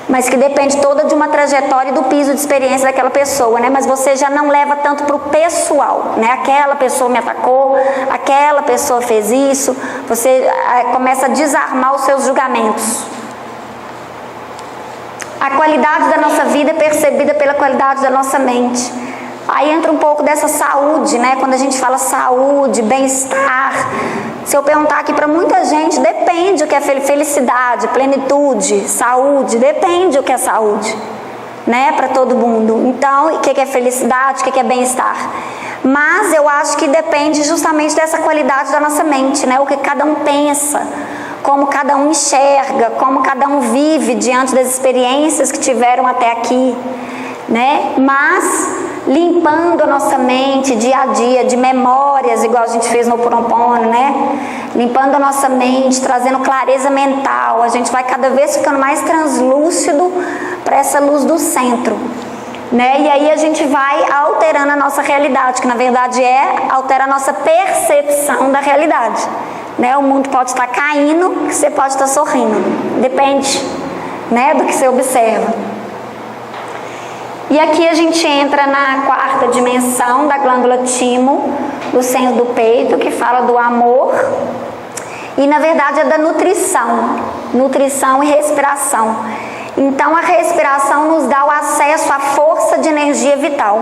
Speaker 1: mas que depende toda de uma trajetória e do piso de experiência daquela pessoa, né? Mas você já não leva tanto para o pessoal, né? Aquela pessoa me atacou, aquela pessoa fez isso, você começa a desarmar os seus julgamentos. A qualidade da nossa vida é percebida pela qualidade da nossa mente. Aí entra um pouco dessa saúde, né? Quando a gente fala saúde, bem-estar, se eu perguntar aqui para muita gente, depende o que é felicidade, plenitude, saúde, depende o que é saúde, né? Para todo mundo. Então, o que é felicidade, o que é bem-estar? Mas eu acho que depende justamente dessa qualidade da nossa mente, né? O que cada um pensa, como cada um enxerga, como cada um vive diante das experiências que tiveram até aqui, né? Mas limpando a nossa mente dia a dia de memórias, igual a gente fez no Ho'oponopono, né? Limpando a nossa mente, trazendo clareza mental, a gente vai cada vez ficando mais translúcido para essa luz do centro, né? E aí a gente vai alterando a nossa realidade, que na verdade altera a nossa percepção da realidade, né? O mundo pode estar caindo, que você pode estar sorrindo, depende, né, do que você observa. E aqui a gente entra na quarta dimensão da glândula timo, do centro do peito, que fala do amor. E na verdade é da nutrição e respiração. Então a respiração nos dá o acesso à força de energia vital.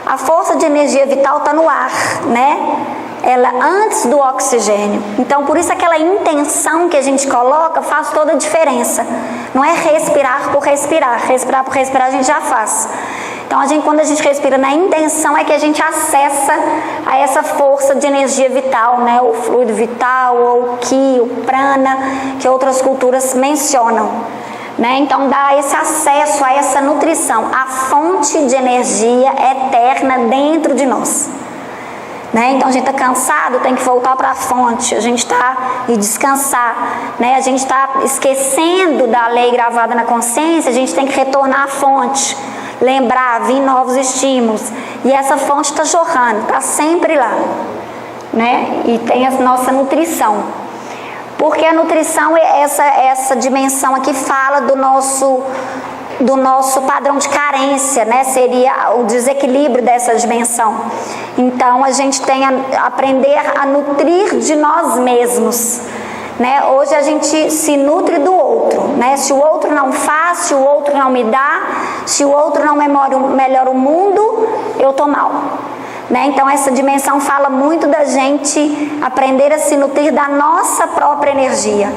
Speaker 1: A força de energia vital está no ar, né? Ela antes do oxigênio. Então por isso aquela intenção que a gente coloca faz toda a diferença. Não é respirar por respirar, respirar por respirar a gente já faz. Então, quando a gente respira na intenção, é que a gente acessa a essa força de energia vital, né? O fluido vital, ou o Ki, o Prana, que outras culturas mencionam, né? Então, dá esse acesso a essa nutrição, a fonte de energia eterna dentro de nós. Né? Então a gente está cansado, tem que voltar para a fonte, a gente está e descansar, né? A gente está esquecendo da lei gravada na consciência, a gente tem que retornar à fonte, lembrar, vir novos estímulos, e essa fonte está jorrando, está sempre lá, né? E tem a nossa nutrição, porque a nutrição, essa dimensão aqui fala do nosso padrão de carência, né? Seria o desequilíbrio dessa dimensão. Então a gente tem a aprender a nutrir de nós mesmos, né? Hoje a gente se nutre do outro, né? Se o outro não faz, se o outro não me dá, se o outro não melhora o mundo, eu tô mal, né? Então essa dimensão fala muito da gente aprender a se nutrir da nossa própria energia,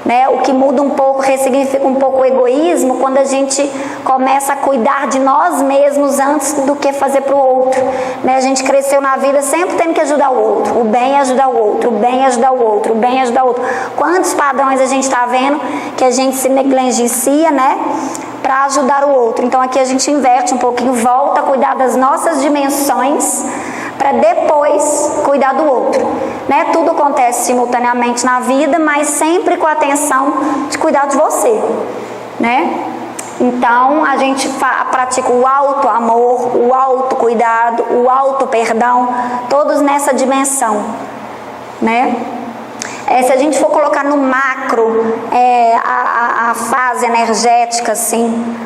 Speaker 1: né? O que muda um pouco, ressignifica um pouco o egoísmo, quando a gente começa a cuidar de nós mesmos antes do que fazer para o outro, né? A gente cresceu na vida sempre tendo que ajudar o outro, o bem é ajudar o outro, o bem é ajudar o outro, o bem é ajudar o outro. Quantos padrões a gente está vendo que a gente se negligencia, né? Para ajudar o outro. Então aqui a gente inverte um pouquinho, volta a cuidar das nossas dimensões, para depois cuidar do outro, né? Tudo acontece simultaneamente na vida, mas sempre com a atenção de cuidar de você, né? Então a gente pratica o auto-amor, o auto-cuidado, o auto-perdão, todos nessa dimensão, né? Se a gente for colocar no macro a fase energética assim,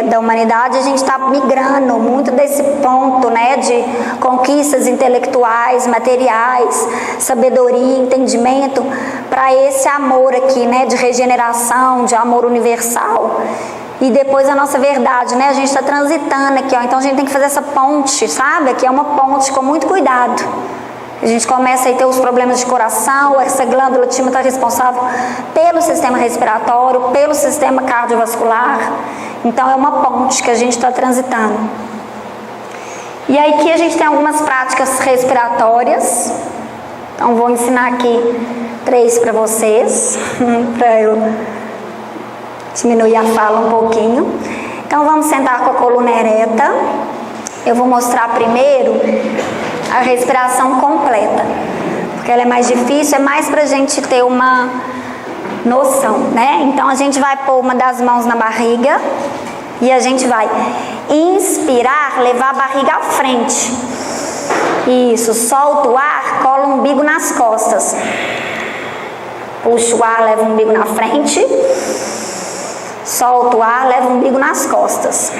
Speaker 1: da humanidade, a gente está migrando muito desse ponto, né, de conquistas intelectuais, materiais, sabedoria, entendimento, para esse amor aqui, né, de regeneração, de amor universal. E depois a nossa verdade, né, a gente está transitando aqui, ó, então a gente tem que fazer essa ponte, sabe? Aqui é uma ponte com muito cuidado. A gente começa a ter os problemas de coração, essa glândula timo está responsável pelo sistema respiratório, pelo sistema cardiovascular. Então é uma ponte que a gente está transitando. E aí aqui a gente tem algumas práticas respiratórias. Então vou ensinar aqui 3 para vocês, para eu diminuir a fala um pouquinho. Então vamos sentar com a coluna ereta. Eu vou mostrar primeiro a respiração completa, porque ela é mais difícil, é mais pra gente ter uma noção, né? Então a gente vai pôr uma das mãos na barriga e a gente vai inspirar, levar a barriga à frente. Isso, solta o ar, cola o umbigo nas costas. Puxa o ar, leva o umbigo na frente. Solta o ar, leva o umbigo nas costas.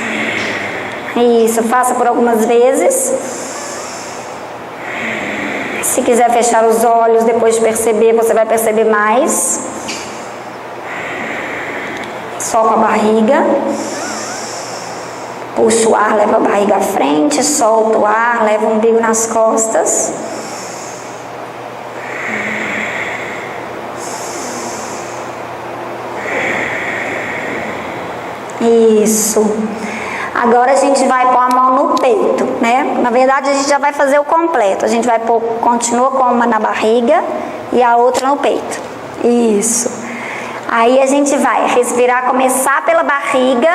Speaker 1: Isso, faça por algumas vezes. Se quiser fechar os olhos, depois de perceber, você vai perceber mais. Só com a barriga. Puxa o ar, leva a barriga à frente, solta o ar, leva o umbigo nas costas. Isso. Agora a gente vai pôr a mão no peito, né? Na verdade a gente já vai fazer o completo. A gente vai pôr, continua com uma na barriga e a outra no peito. Isso. Aí a gente vai respirar, começar pela barriga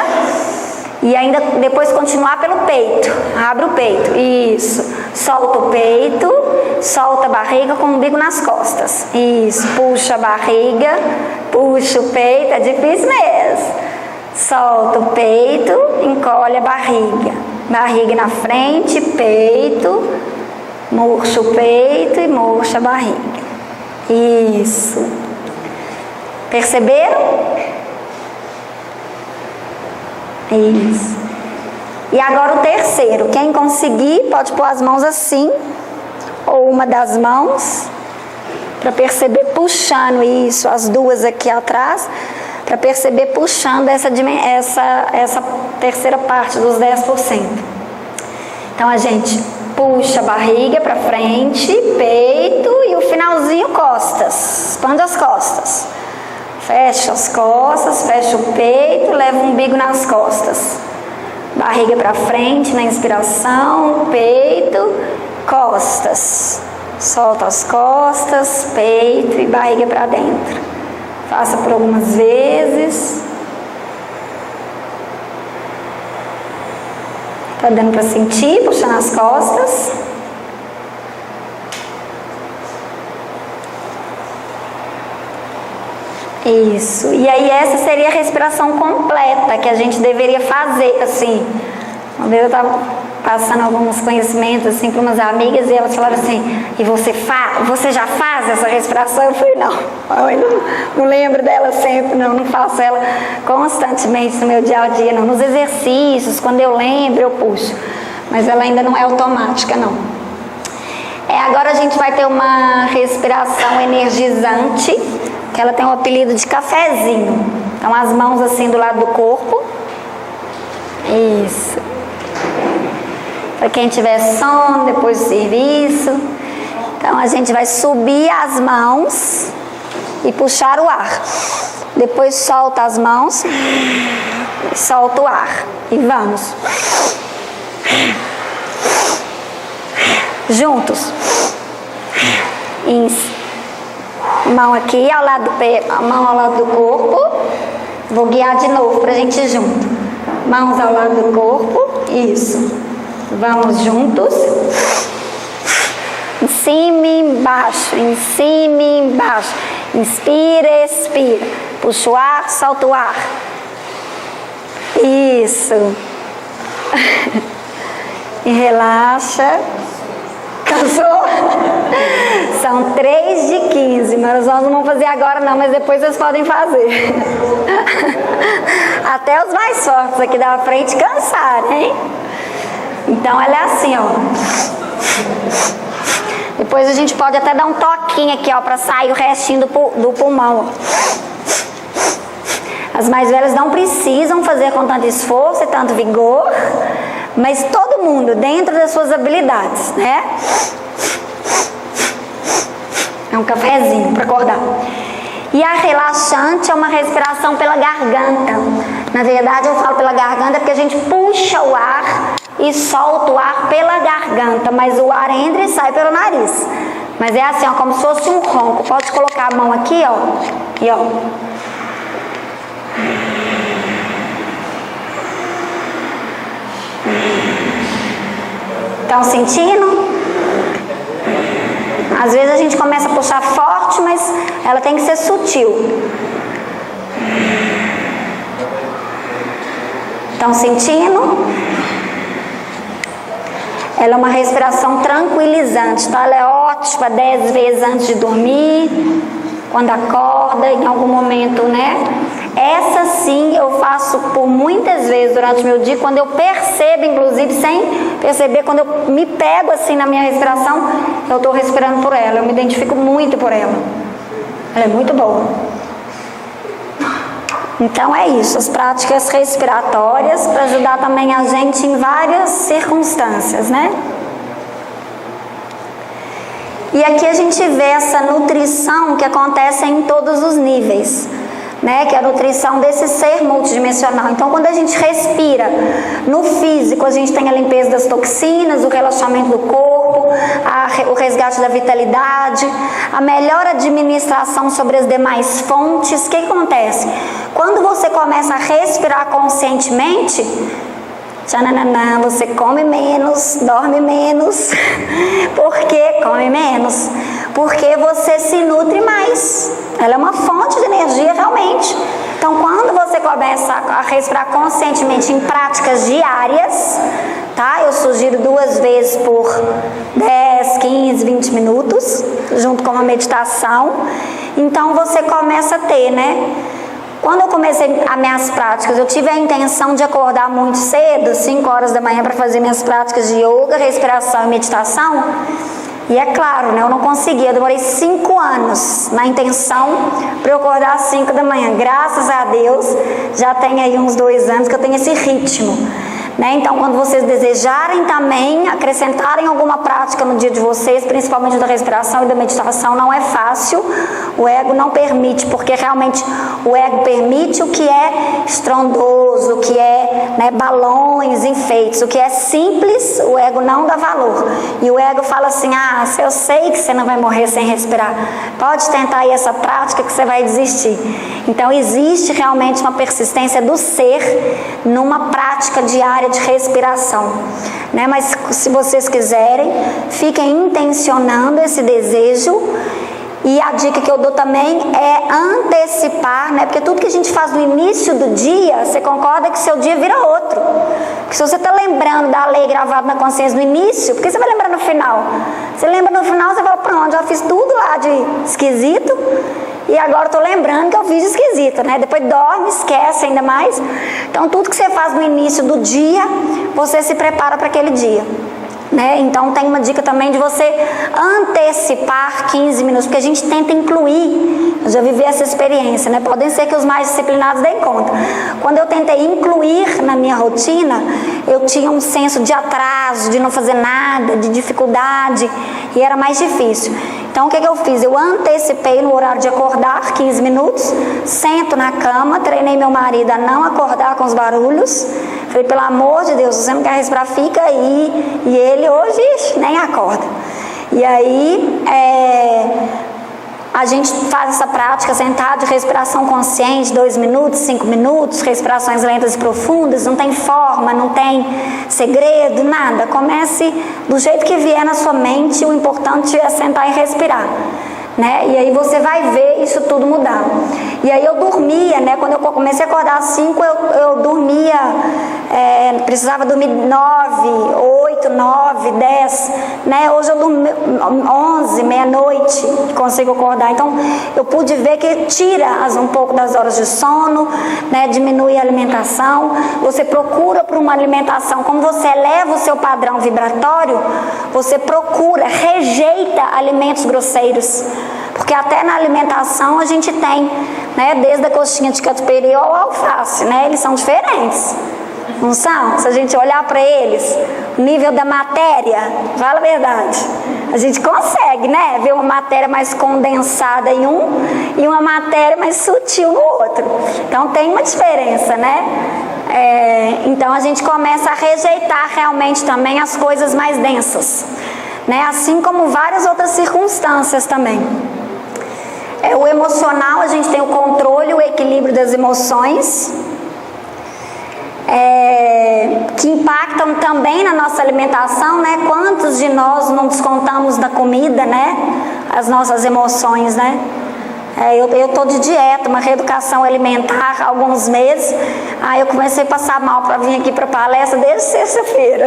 Speaker 1: e ainda depois continuar pelo peito. Abre o peito. Isso. Solta o peito, solta a barriga com o umbigo nas costas. Isso. Puxa a barriga, puxa o peito. É difícil mesmo. Solta o peito, encolhe a barriga. Barriga na frente, peito. Murcha o peito e murcha a barriga. Isso. Perceberam? Isso. E agora o terceiro. Quem conseguir pode pôr as mãos assim, ou uma das mãos, para perceber puxando isso, as duas aqui atrás, para perceber puxando essa terceira parte dos 10%. Então a gente puxa a barriga para frente, peito e o finalzinho costas. Expande as costas. Fecha as costas, fecha o peito, leva o umbigo nas costas. Barriga para frente na inspiração, peito, costas. Solta as costas, peito e barriga para dentro. Faça por algumas vezes. Tá dando para sentir, puxando as costas. Isso. E aí essa seria a respiração completa que a gente deveria fazer, assim. Uma vez eu estava passando alguns conhecimentos assim para umas amigas e elas falaram assim: e você já faz essa respiração? Eu falei: não lembro dela sempre, não faço ela constantemente no meu dia a dia, não. Nos exercícios, quando eu lembro, eu puxo. Mas ela ainda não é automática, não. Agora a gente vai ter uma respiração energizante, que ela tem o apelido de cafezinho. Então as mãos assim do lado do corpo. Isso. Para quem tiver sono depois do serviço. Então a gente vai subir as mãos e puxar o ar. Depois solta as mãos e solta o ar. E vamos. Juntos. Mão aqui ao lado do pé, a mão ao lado do corpo. Vou guiar de novo para a gente ir junto. Mãos ao lado do corpo. Isso. Vamos juntos. Em cima e embaixo. Em cima e embaixo. Inspira, expira. Puxa o ar, solta o ar. Isso. E relaxa. Cansou? São 3 de 15, mas nós não vamos fazer agora não, mas depois vocês podem fazer. Até os mais fortes aqui da frente cansaram, hein? Então ela é assim, ó. Depois a gente pode até dar um toquinho aqui, ó, pra sair o restinho do pulmão, ó. As mais velhas não precisam fazer com tanto esforço e tanto vigor, mas todo mundo dentro das suas habilidades, né? É um cafezinho para acordar. E a relaxante é uma respiração pela garganta. Na verdade eu falo pela garganta porque a gente puxa o ar e solta o ar pela garganta, mas o ar entra e sai pelo nariz. Mas é assim, ó, como se fosse um ronco. Pode colocar a mão aqui, ó, e ó. Estão sentindo? Às vezes a gente começa a puxar forte, mas ela tem que ser sutil. Estão sentindo? Ela é uma respiração tranquilizante, então ela é ótima 10 vezes antes de dormir, quando acorda, em algum momento, né? Essa sim eu faço por muitas vezes durante o meu dia, quando eu percebo, inclusive sem perceber, quando eu me pego assim na minha respiração, eu estou respirando por ela, eu me identifico muito por ela. Ela é muito boa. Então é isso, as práticas respiratórias para ajudar também a gente em várias circunstâncias, né? E aqui a gente vê essa nutrição que acontece em todos os níveis, né? Que é a nutrição desse ser multidimensional. Então quando a gente respira no físico, a gente tem a limpeza das toxinas, o relaxamento do corpo, o resgate da vitalidade, a melhor administração sobre as demais fontes. O que acontece? Quando você começa a respirar conscientemente, tchananã, você come menos, dorme menos. Por que come menos? Porque você se nutre mais. Ela é uma fonte de energia realmente. Então quando você começa a respirar conscientemente em práticas diárias, tá? Eu sugiro 2 vezes por 10, 15, 20 minutos, junto com uma meditação. Então você começa a ter, né? Quando eu comecei as minhas práticas, eu tive a intenção de acordar muito cedo, 5 horas da manhã, para fazer minhas práticas de yoga, respiração e meditação. E é claro, né, eu não conseguia, eu demorei 5 anos na intenção para eu acordar às 5 da manhã. Graças a Deus, já tem aí uns 2 anos que eu tenho esse ritmo. né? Então, quando vocês desejarem também acrescentarem alguma prática no dia de vocês, principalmente da respiração e da meditação, não é fácil, o ego não permite, porque realmente o ego permite o que é estrondoso, o que é, né, balões, enfeites, o que é simples, o ego não dá valor. E o ego fala assim: ah, se eu sei que você não vai morrer sem respirar, pode tentar aí essa prática que você vai desistir. Então existe realmente uma persistência do ser numa prática diária de respiração, né? Mas se vocês quiserem, fiquem intencionando esse desejo. E a dica que eu dou também é antecipar, né? Porque tudo que a gente faz no início do dia, você concorda que seu dia vira outro. Porque se você está lembrando da lei gravada na consciência no início, por que você vai lembrar no final? Você lembra no final, você fala: pronto, já fiz tudo lá de esquisito e agora estou lembrando que eu fiz de esquisito, né? Depois dorme, esquece ainda mais. Então tudo que você faz no início do dia, você se prepara para aquele dia, né? Então tem uma dica também de você antecipar 15 minutos, porque a gente tenta incluir. Eu já vivi essa experiência, né? Podem ser que os mais disciplinados deem conta. Quando eu tentei incluir na minha rotina, eu tinha um senso de atraso, de não fazer nada, de dificuldade, e era mais difícil. Então o que eu fiz? Eu antecipei no horário de acordar 15 minutos, sento na cama, treinei meu marido a não acordar com os barulhos. Falei: pelo amor de Deus, você não quer respirar, fica aí. E ele hoje nem acorda. E aí a gente faz essa prática sentado de respiração consciente, 2 minutos, 5 minutos, respirações lentas e profundas, não tem forma, não tem segredo, nada. Comece do jeito que vier na sua mente, o importante é sentar e respirar, né? E aí você vai ver isso tudo mudar. E aí eu dormia, né? Quando eu comecei a acordar às 5, eu dormia, precisava dormir 9, 8, 9, 10, né? Hoje eu durmo 11, meia-noite, consigo acordar. Então eu pude ver que tira um pouco das horas de sono, né? Diminui a alimentação. Você procura por uma alimentação, como você eleva o seu padrão vibratório, você procura, rejeita alimentos grosseiros. Porque até na alimentação a gente tem, né, desde a coxinha de catupiry ao alface, né, eles são diferentes, não são? Se a gente olhar para eles, o nível da matéria, fala a verdade, a gente consegue, né, ver uma matéria mais condensada em um e uma matéria mais sutil no outro. Então tem uma diferença, né? Então a gente começa a rejeitar realmente também as coisas mais densas, né, assim como várias outras circunstâncias também. O emocional, a gente tem o controle, o equilíbrio das emoções, que impactam também na nossa alimentação, né? Quantos de nós não descontamos da comida, né? As nossas emoções, né? Eu estou de dieta, uma reeducação alimentar há alguns meses. Aí eu comecei a passar mal para vir aqui para a palestra desde sexta-feira.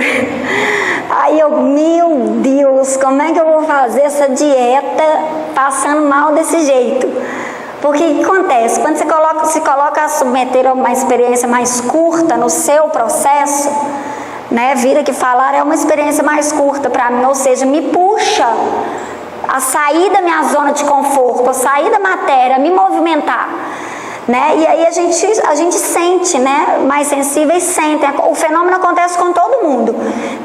Speaker 1: Aí eu, meu Deus, como é que eu vou fazer essa dieta passando mal desse jeito? Porque o que acontece? Quando você se coloca a submeter a uma experiência mais curta no seu processo, né? Vira que falar é uma experiência mais curta para mim, ou seja, me puxa a sair da minha zona de conforto, a sair da matéria, a me movimentar, né? E aí a gente sente, né? Mais sensíveis sentem. O fenômeno acontece com todo mundo,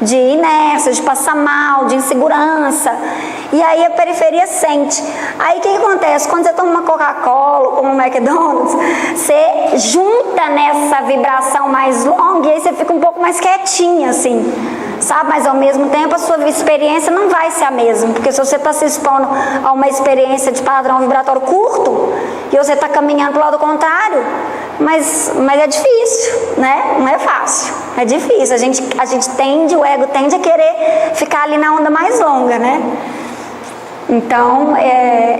Speaker 1: de inércia, de passar mal, de insegurança. E aí a periferia sente. Aí o que acontece? Quando você toma uma Coca-Cola, como um McDonald's, você junta nessa vibração mais longa e aí você fica um pouco mais quietinha, assim, sabe? Mas ao mesmo tempo a sua experiência não vai ser a mesma, porque se você está se expondo a uma experiência de padrão vibratório curto e você está caminhando para o lado contrário, mas é difícil, né? Não é fácil, é difícil. A gente tende, o ego tende a querer ficar ali na onda mais longa, né? Então,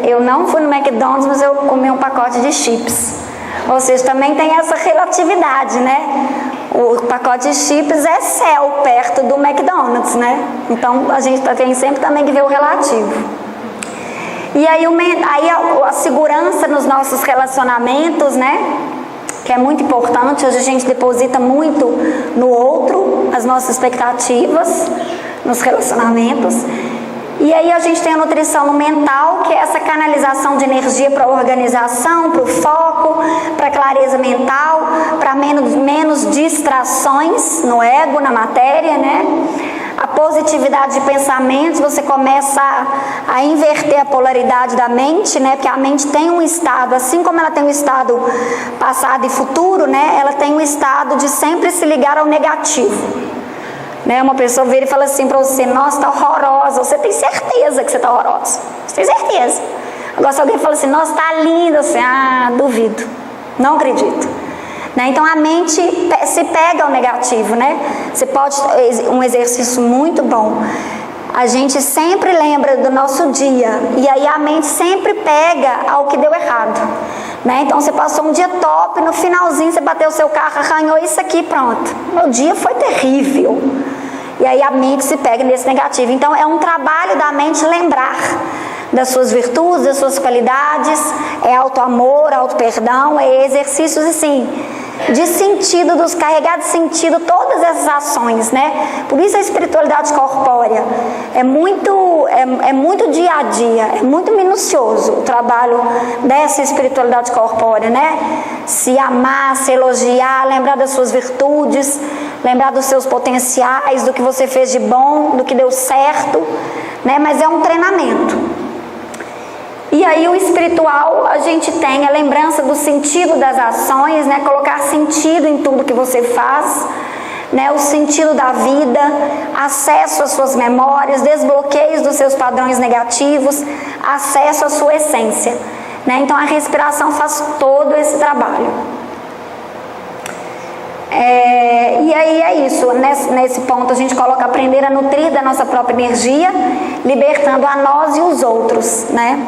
Speaker 1: eu não fui no McDonald's, mas eu comi um pacote de chips. Ou seja, também tem essa relatividade, né? O pacote de chips é céu perto do McDonald's, né? Então a gente tem sempre também que ver o relativo. E aí a segurança nos nossos relacionamentos, né? Que é muito importante. Hoje a gente deposita muito no outro, as nossas expectativas nos relacionamentos. E aí a gente tem a nutrição no mental, que é essa canalização de energia para a organização, para o foco, para a clareza mental, para menos distrações no ego, na matéria, né? A positividade de pensamentos, você começa a inverter a polaridade da mente, né? Porque a mente tem um estado, assim como ela tem um estado passado e futuro, né? Ela tem um estado de sempre se ligar ao negativo. Né? Uma pessoa vira e fala assim para você: nossa, tá horrorosa. Você tem certeza que você tá horrorosa? Você tem certeza. Agora se alguém fala assim: nossa, tá linda, assim, duvido, não acredito. Né? Então a mente se pega ao negativo, né? Você pode, um exercício muito bom, a gente sempre lembra do nosso dia, e aí a mente sempre pega ao que deu errado, né? Então você passou um dia top, no finalzinho você bateu o seu carro, arranhou isso aqui, pronto, meu dia foi terrível. E aí a mente se pega nesse negativo. Então é um trabalho da mente lembrar das suas virtudes, das suas qualidades, é auto-amor, auto-perdão, é exercícios assim, de sentido, dos carregar de sentido todas essas ações, né? Por isso a espiritualidade corpórea é muito dia a dia, é muito minucioso o trabalho dessa espiritualidade corpórea, né? Se amar, se elogiar, lembrar das suas virtudes, lembrar dos seus potenciais, do que você fez de bom, do que deu certo, né? Mas é um treinamento. E aí o espiritual, a gente tem a lembrança do sentido das ações, né? Colocar sentido em tudo que você faz, né? O sentido da vida, acesso às suas memórias, desbloqueios dos seus padrões negativos, acesso à sua essência, né? Então a respiração faz todo esse trabalho. E aí é isso, nesse ponto a gente coloca aprender a nutrir da nossa própria energia, libertando a nós e os outros, né?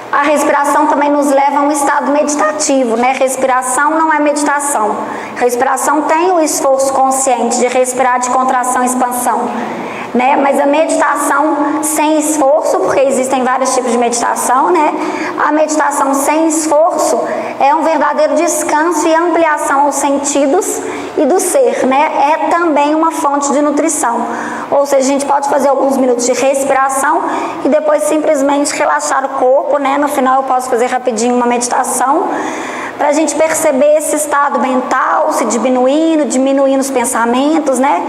Speaker 1: A respiração também nos leva a um estado meditativo, né? Respiração não é meditação. Respiração tem o esforço consciente de respirar de contração e expansão, né? Mas a meditação sem esforço, porque existem vários tipos de meditação, né? A meditação sem esforço é um verdadeiro descanso e ampliação aos sentidos e do ser, né? É também uma fonte de nutrição. Ou seja, a gente pode fazer alguns minutos de respiração e depois simplesmente relaxar o corpo, né? No final eu posso fazer rapidinho uma meditação para a gente perceber esse estado mental se diminuindo os pensamentos, né?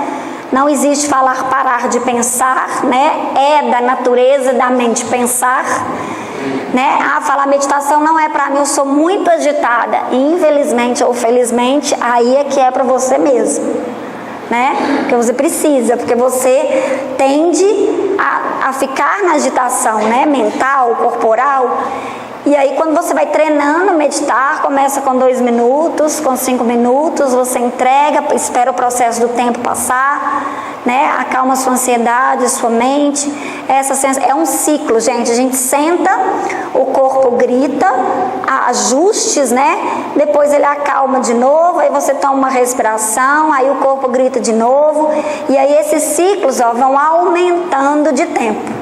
Speaker 1: Não existe parar de pensar, né? É da natureza da mente pensar, né? Falar meditação não é para mim, eu sou muito agitada. Infelizmente ou felizmente, aí é que é para você mesmo, né? Porque você precisa, porque você tende a ficar na agitação, né? Mental, corporal. E aí quando você vai treinando meditar, começa com 2 minutos, com 5 minutos, você entrega, espera o processo do tempo passar, né? Acalma sua ansiedade, sua mente. É um ciclo, gente. A gente senta, o corpo grita, há ajustes, né? Depois ele acalma de novo, aí você toma uma respiração, aí o corpo grita de novo. E aí esses ciclos, vão aumentando de tempo,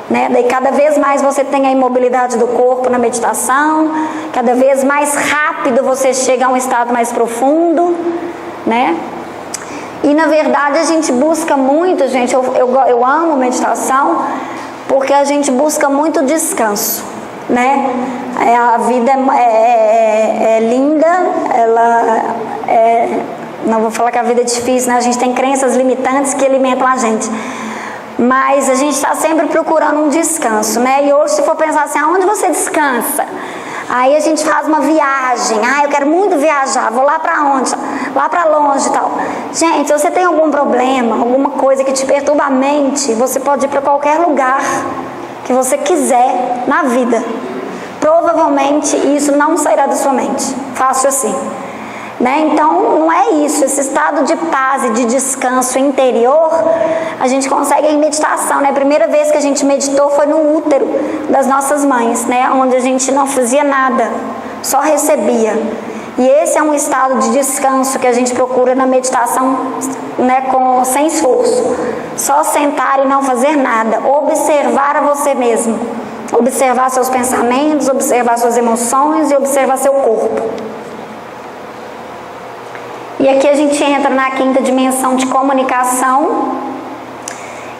Speaker 1: né? Daí cada vez mais você tem a imobilidade do corpo na meditação, cada vez mais rápido você chega a um estado mais profundo, né? E na verdade a gente busca muito, gente, eu amo meditação, porque a gente busca muito descanso, né? A vida é linda, não vou falar que a vida é difícil, né? A gente tem crenças limitantes que alimentam a gente. Mas a gente está sempre procurando um descanso, né? E hoje, se for pensar assim, aonde você descansa? Aí a gente faz uma viagem. Eu quero muito viajar, vou lá para onde? Lá para longe e tal. Gente, se você tem algum problema, alguma coisa que te perturba a mente, você pode ir para qualquer lugar que você quiser na vida. Provavelmente isso não sairá da sua mente. Fácil assim. Né? Então não é isso, esse estado de paz e de descanso interior a gente consegue em meditação, né? A primeira vez que a gente meditou foi no útero das nossas mães, né? Onde a gente não fazia nada, só recebia. E esse é um estado de descanso que a gente procura na meditação, né? Sem esforço, só sentar e não fazer nada, observar a você mesmo, observar seus pensamentos, observar suas emoções e observar seu corpo. E aqui a gente entra na 5ª dimensão de comunicação,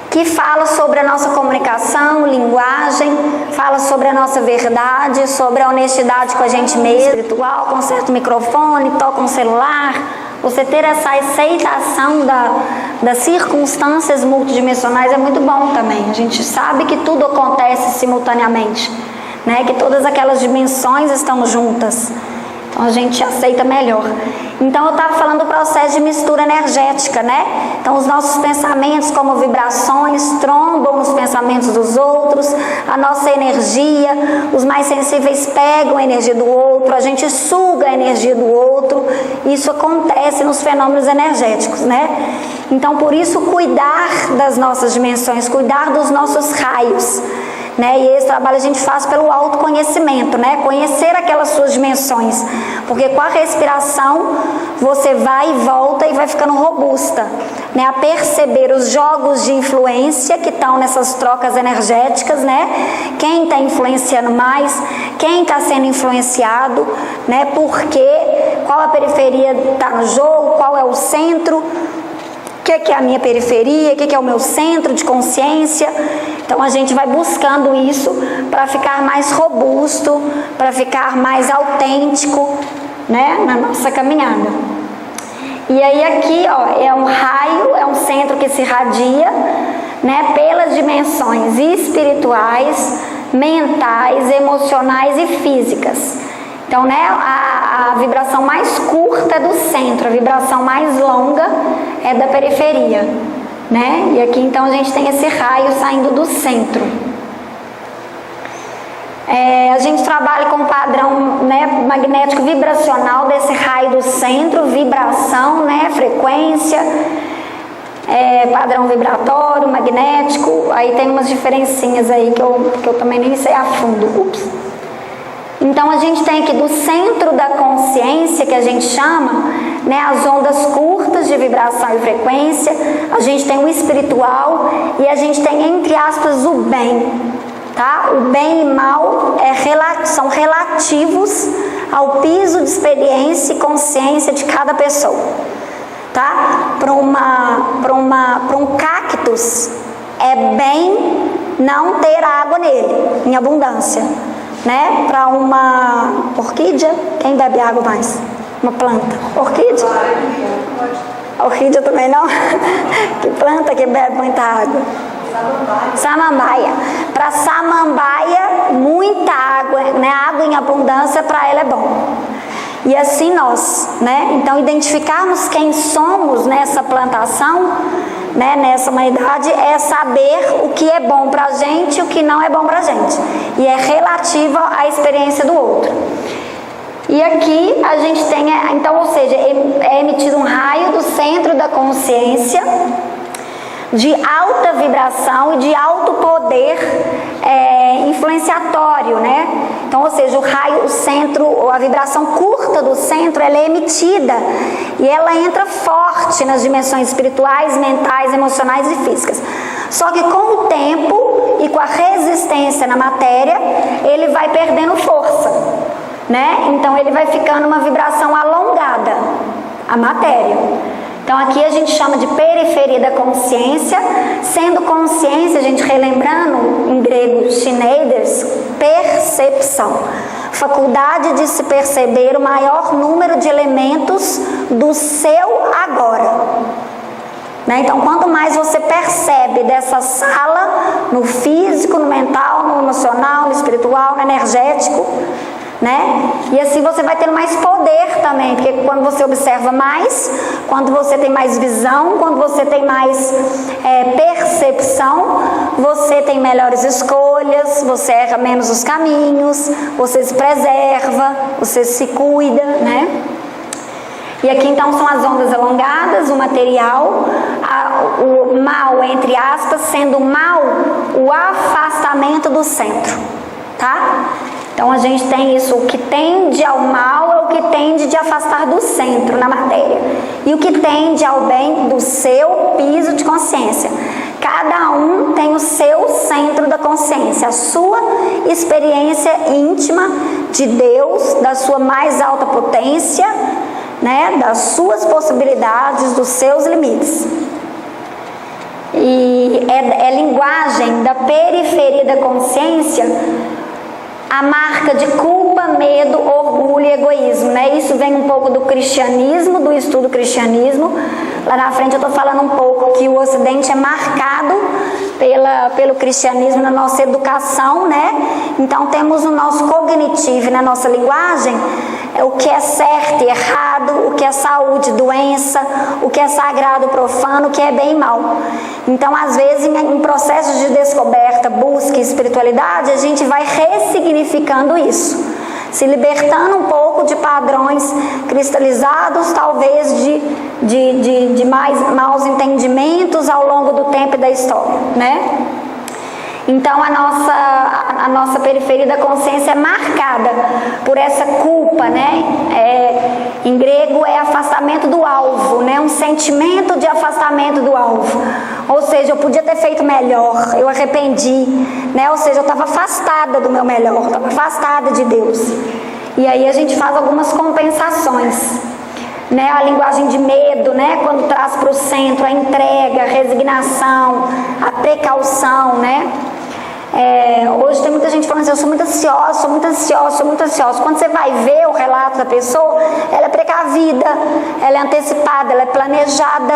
Speaker 1: que fala sobre a nossa comunicação, linguagem, fala sobre a nossa verdade, sobre a honestidade com a gente mesmo, espiritual, conserta o microfone, toca um celular. Você ter essa aceitação das circunstâncias multidimensionais é muito bom também. A gente sabe que tudo acontece simultaneamente, né? Que todas aquelas dimensões estão juntas. Então a gente aceita melhor. Então eu estava falando do processo de mistura energética, né? Então os nossos pensamentos como vibrações trombam nos pensamentos dos outros, a nossa energia, os mais sensíveis pegam a energia do outro, a gente suga a energia do outro. Isso acontece nos fenômenos energéticos, né? Então por isso cuidar das nossas dimensões, cuidar dos nossos raios, né? E esse trabalho a gente faz pelo autoconhecimento, né? Conhecer aquelas suas dimensões, porque com a respiração você vai e volta e vai ficando robusta, né? A perceber os jogos de influência que estão nessas trocas energéticas, né? Quem está influenciando mais, quem está sendo influenciado, né? Porque qual a periferia está no jogo, qual é o centro, o que é a minha periferia, o que é o meu centro de consciência. Então a gente vai buscando isso para ficar mais robusto, para ficar mais autêntico, né, na nossa caminhada. E aí aqui, ó, é um raio, é um centro que se irradia, né, pelas dimensões espirituais, mentais, emocionais e físicas. Então, né, a vibração mais curta é do centro, a vibração mais longa é da periferia, né? E aqui então a gente tem esse raio saindo do centro. A gente trabalha com o padrão, né, magnético vibracional desse raio do centro, vibração, né, frequência, padrão vibratório, magnético. Aí tem umas diferencinhas aí que eu também nem sei a fundo. Então a gente tem aqui do centro da consciência, que a gente chama, né, as ondas curtas de vibração e frequência, a gente tem o espiritual e a gente tem, entre aspas, o bem, tá? O bem e mal são relativos ao piso de experiência e consciência de cada pessoa, tá? Para um cactus é bem não ter água nele em abundância, né? Para uma orquídea, quem bebe água mais? Uma planta. Orquídea? Orquídea também não? Que planta que bebe muita água? Samambaia. Para samambaia, muita água, né? Água em abundância para ela é bom. E assim nós, né? Então identificarmos quem somos nessa plantação, né, nessa humanidade, é saber o que é bom pra gente e o que não é bom pra gente. E é relativa à experiência do outro. E aqui a gente tem, então, ou seja, é emitido um raio do centro da consciência de alta vibração e de alto poder influenciatório, né? Então, ou seja, o raio, o centro, a vibração curta do centro, ela é emitida e ela entra forte nas dimensões espirituais, mentais, emocionais e físicas. Só que com o tempo e com a resistência na matéria, ele vai perdendo força, né? Então ele vai ficando uma vibração alongada, a matéria. Então aqui a gente chama de periferia da consciência, sendo consciência, a gente relembrando em grego Schneider's, percepção, faculdade de se perceber o maior número de elementos do seu agora, né? Então quanto mais você percebe dessa sala, no físico, no mental, no emocional, no espiritual, no energético, né? E assim você vai tendo mais poder também, porque quando você observa mais, quando você tem mais visão, quando você tem mais percepção, você tem melhores escolhas, você erra menos os caminhos, você se preserva, você se cuida, né? E aqui então são as ondas alongadas, o material, o mal, entre aspas, sendo mal o afastamento do centro, tá? Então a gente tem isso, o que tende ao mal é o que tende de afastar do centro na matéria. E o que tende ao bem do seu piso de consciência. Cada um tem o seu centro da consciência, a sua experiência íntima de Deus, da sua mais alta potência, né, das suas possibilidades, dos seus limites. e é linguagem da periferia da consciência, a marca de culpa, medo, orgulho e egoísmo, né? Isso vem um pouco do cristianismo, do estudo cristianismo. Lá na frente eu estou falando um pouco que o Ocidente é marcado pelo cristianismo na nossa educação, né? Então temos o nosso cognitivo na nossa linguagem, o que é certo e errado, o que é saúde, doença, o que é sagrado, profano, o que é bem e mal. Então, às vezes, em processos de descoberta, busca e espiritualidade, a gente vai ressignificando isso, se libertando um pouco de padrões cristalizados, talvez de mais maus entendimentos ao longo do tempo e da história, né? Então a nossa periferia da consciência é marcada por essa culpa, né? Em grego é afastamento do alvo, né? Um sentimento de afastamento do alvo. Ou seja, eu podia ter feito melhor, eu arrependi, né? Ou seja, eu estava afastada do meu melhor, estava afastada de Deus. E aí a gente faz algumas compensações, né? A linguagem de medo, né? Quando traz para o centro a entrega, a resignação, a precaução, né? Hoje tem muita gente falando assim, eu sou muito ansiosa, sou muito ansiosa, sou muito ansiosa. Quando você vai ver o relato da pessoa, ela é precavida, ela é antecipada, ela é planejada,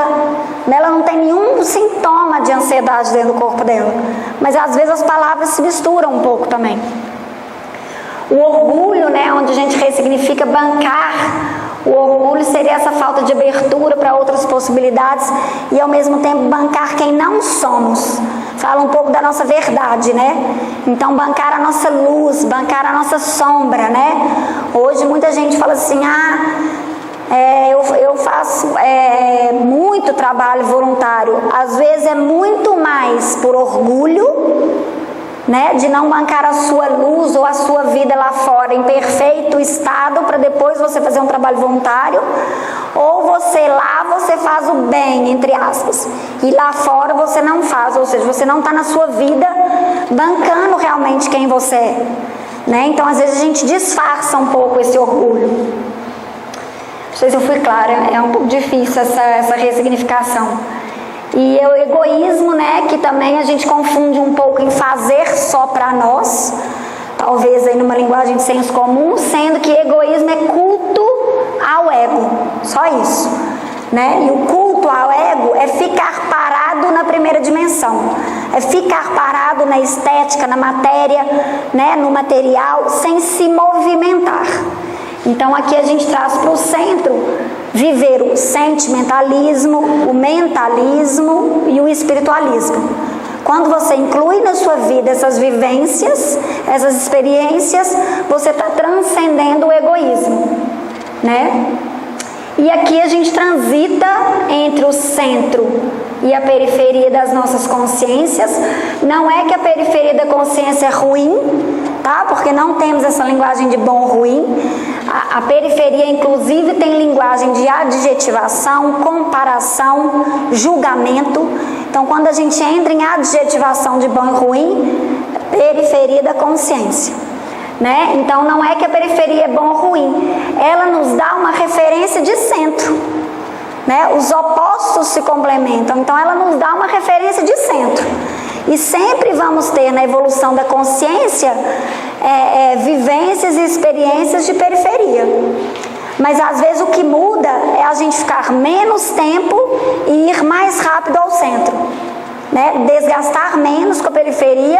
Speaker 1: né? Ela não tem nenhum sintoma de ansiedade dentro do corpo dela. Mas às vezes as palavras se misturam um pouco também. O orgulho, né? Onde a gente ressignifica bancar. O orgulho seria essa falta de abertura para outras possibilidades e ao mesmo tempo bancar quem não somos. Fala um pouco da nossa verdade, né? Então bancar a nossa luz, bancar a nossa sombra, né? Hoje muita gente fala assim, eu faço muito trabalho voluntário. Às vezes é muito mais por orgulho, né, de não bancar a sua luz ou a sua vida lá fora em perfeito estado para depois você fazer um trabalho voluntário, ou você faz o bem, entre aspas, e lá fora você não faz, ou seja, você não está na sua vida bancando realmente quem você é, né? Então às vezes a gente disfarça um pouco esse orgulho. Não sei se eu fui clara, é um pouco difícil essa ressignificação. E o egoísmo, né, que também a gente confunde um pouco em fazer só para nós, talvez aí numa linguagem de senso comum, sendo que egoísmo é culto ao ego, só isso, né? E o culto ao ego é ficar parado na primeira dimensão, é ficar parado na estética, na matéria, né, no material, sem se movimentar. Então aqui a gente traz para o centro viver o sentimentalismo, o mentalismo e o espiritualismo. Quando você inclui na sua vida essas vivências, essas experiências, você está transcendendo o egoísmo, né? E aqui a gente transita entre o centro e a periferia das nossas consciências. Não é que a periferia da consciência é ruim, tá? Porque não temos essa linguagem de bom ou ruim. A periferia, inclusive, tem linguagem de adjetivação, comparação, julgamento. Então, quando a gente entra em adjetivação de bom e ruim, periferia da consciência, né? Então, não é que a periferia é bom ou ruim, ela nos dá uma referência de centro, né? Os opostos se complementam, então ela nos dá uma referência de centro. E sempre vamos ter na evolução da consciência vivências e experiências de periferia. Mas às vezes o que muda é a gente ficar menos tempo e ir mais rápido ao centro, né? Desgastar menos com a periferia,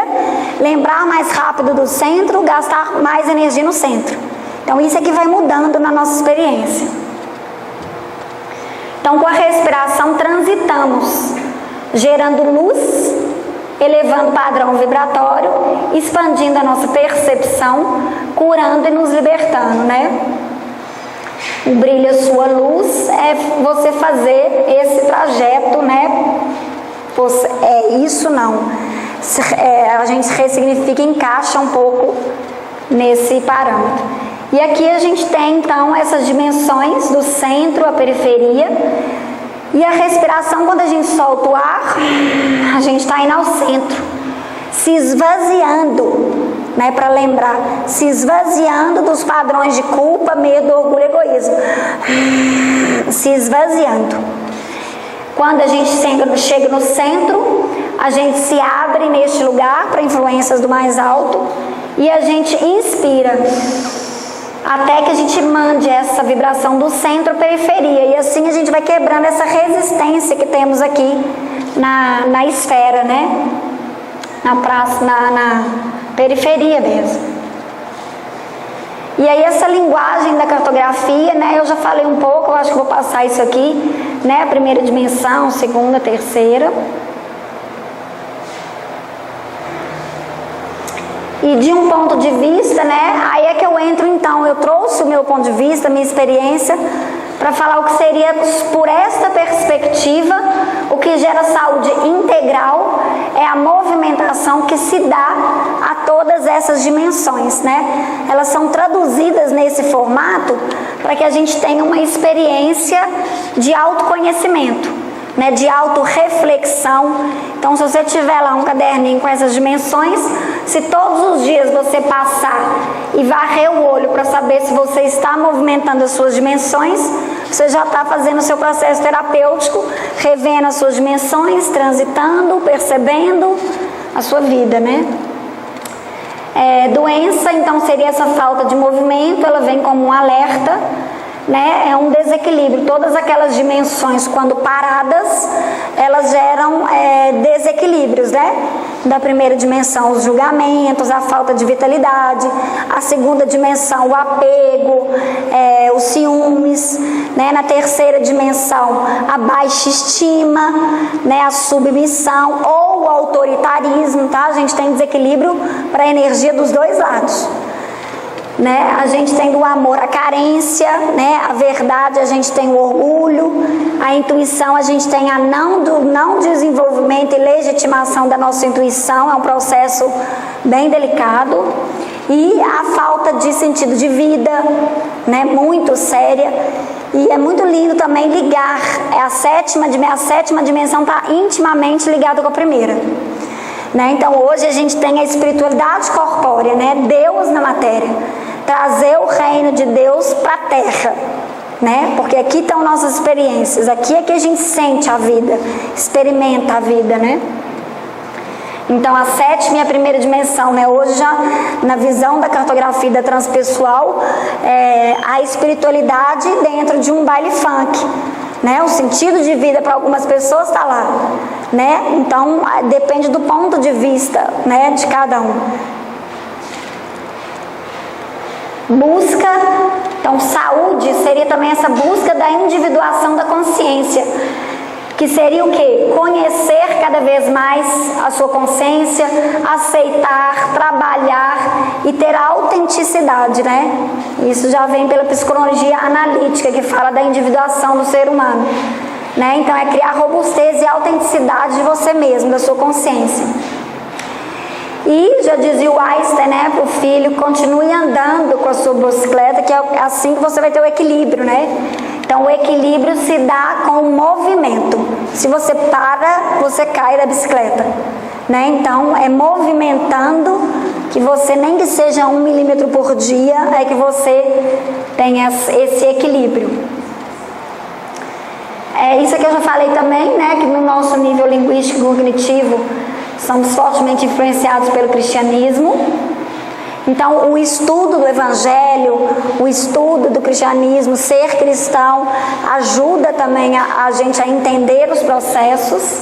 Speaker 1: lembrar mais rápido do centro, gastar mais energia no centro. Então isso é que vai mudando na nossa experiência. Então com a respiração transitamos, gerando luz, elevando o padrão vibratório, expandindo a nossa percepção, curando e nos libertando, né? O brilho, a sua luz, é você fazer esse trajeto, né? Isso não. A gente ressignifica e encaixa um pouco nesse parâmetro. E aqui a gente tem então essas dimensões do centro, a periferia. E a respiração, quando a gente solta o ar, a gente está indo ao centro, se esvaziando, né, para lembrar, se esvaziando dos padrões de culpa, medo, orgulho e egoísmo, se esvaziando. Quando a gente chega no centro, a gente se abre neste lugar para influências do mais alto e a gente inspira até que a gente mande essa vibração do centro à periferia, e assim a gente vai quebrando essa resistência que temos aqui na esfera, né? Na praça, na periferia mesmo. E aí essa linguagem da cartografia, né, eu já falei um pouco, eu acho que vou passar isso aqui, né, a primeira dimensão, segunda, terceira. E de um ponto de vista, né, aí é que eu entro então, eu trouxe o meu ponto de vista, a minha experiência, para falar o que seria, por esta perspectiva, o que gera saúde integral é a movimentação que se dá a todas essas dimensões, né? Elas são traduzidas nesse formato para que a gente tenha uma experiência de autoconhecimento, né? De autorreflexão. Então, se você tiver lá um caderninho com essas dimensões, se todos os dias você passar e varrer o olho para saber se você está movimentando as suas dimensões, você já está fazendo o seu processo terapêutico, revendo as suas dimensões, transitando, percebendo a sua vida, né? Doença, então, seria essa falta de movimento, ela vem como um alerta, né? É um desequilíbrio. Todas aquelas dimensões, quando paradas, elas geram desequilíbrios, né? Da primeira dimensão, os julgamentos, a falta de vitalidade. A segunda dimensão, o apego, os ciúmes, né? Na terceira dimensão, a baixa estima, né? A submissão ou o autoritarismo, tá? A gente tem desequilíbrio para a energia dos dois lados, né? A gente tem do amor a carência, né? A verdade, a gente tem o orgulho, a intuição, a gente tem a não desenvolvimento e legitimação da nossa intuição, é um processo bem delicado, e a falta de sentido de vida, né? Muito séria. E é muito lindo também ligar, a sétima dimensão está intimamente ligada com a primeira, né? Então hoje a gente tem a espiritualidade corpórea, né? Deus na matéria, trazer o reino de Deus para a terra, né? Porque aqui estão nossas experiências, aqui é que a gente sente a vida, experimenta a vida, né? Então a sétima e a primeira dimensão, né? Hoje já na visão da cartografia da transpessoal, a espiritualidade dentro de um baile funk, né? O sentido de vida para algumas pessoas está lá, né? Então depende do ponto de vista, né, de cada um. Busca, então saúde seria também essa busca da individuação da consciência, que seria o quê? Conhecer cada vez mais a sua consciência, aceitar, trabalhar e ter autenticidade, né? Isso já vem pela psicologia analítica, que fala da individuação do ser humano, né? Então é criar robustez e autenticidade de você mesmo, da sua consciência. E já dizia o Einstein, né, para o filho, continue andando com a sua bicicleta, que é assim que você vai ter o equilíbrio, né? Então o equilíbrio se dá com o movimento. Se você para, você cai da bicicleta, né? Então é movimentando, que você, nem que seja 1 milímetro por dia, é que você tem esse equilíbrio. Isso aqui eu já falei também, né, que no nosso nível linguístico cognitivo somos fortemente influenciados pelo cristianismo. Então o estudo do evangelho, o estudo do cristianismo, ser cristão, ajuda também a gente a entender os processos.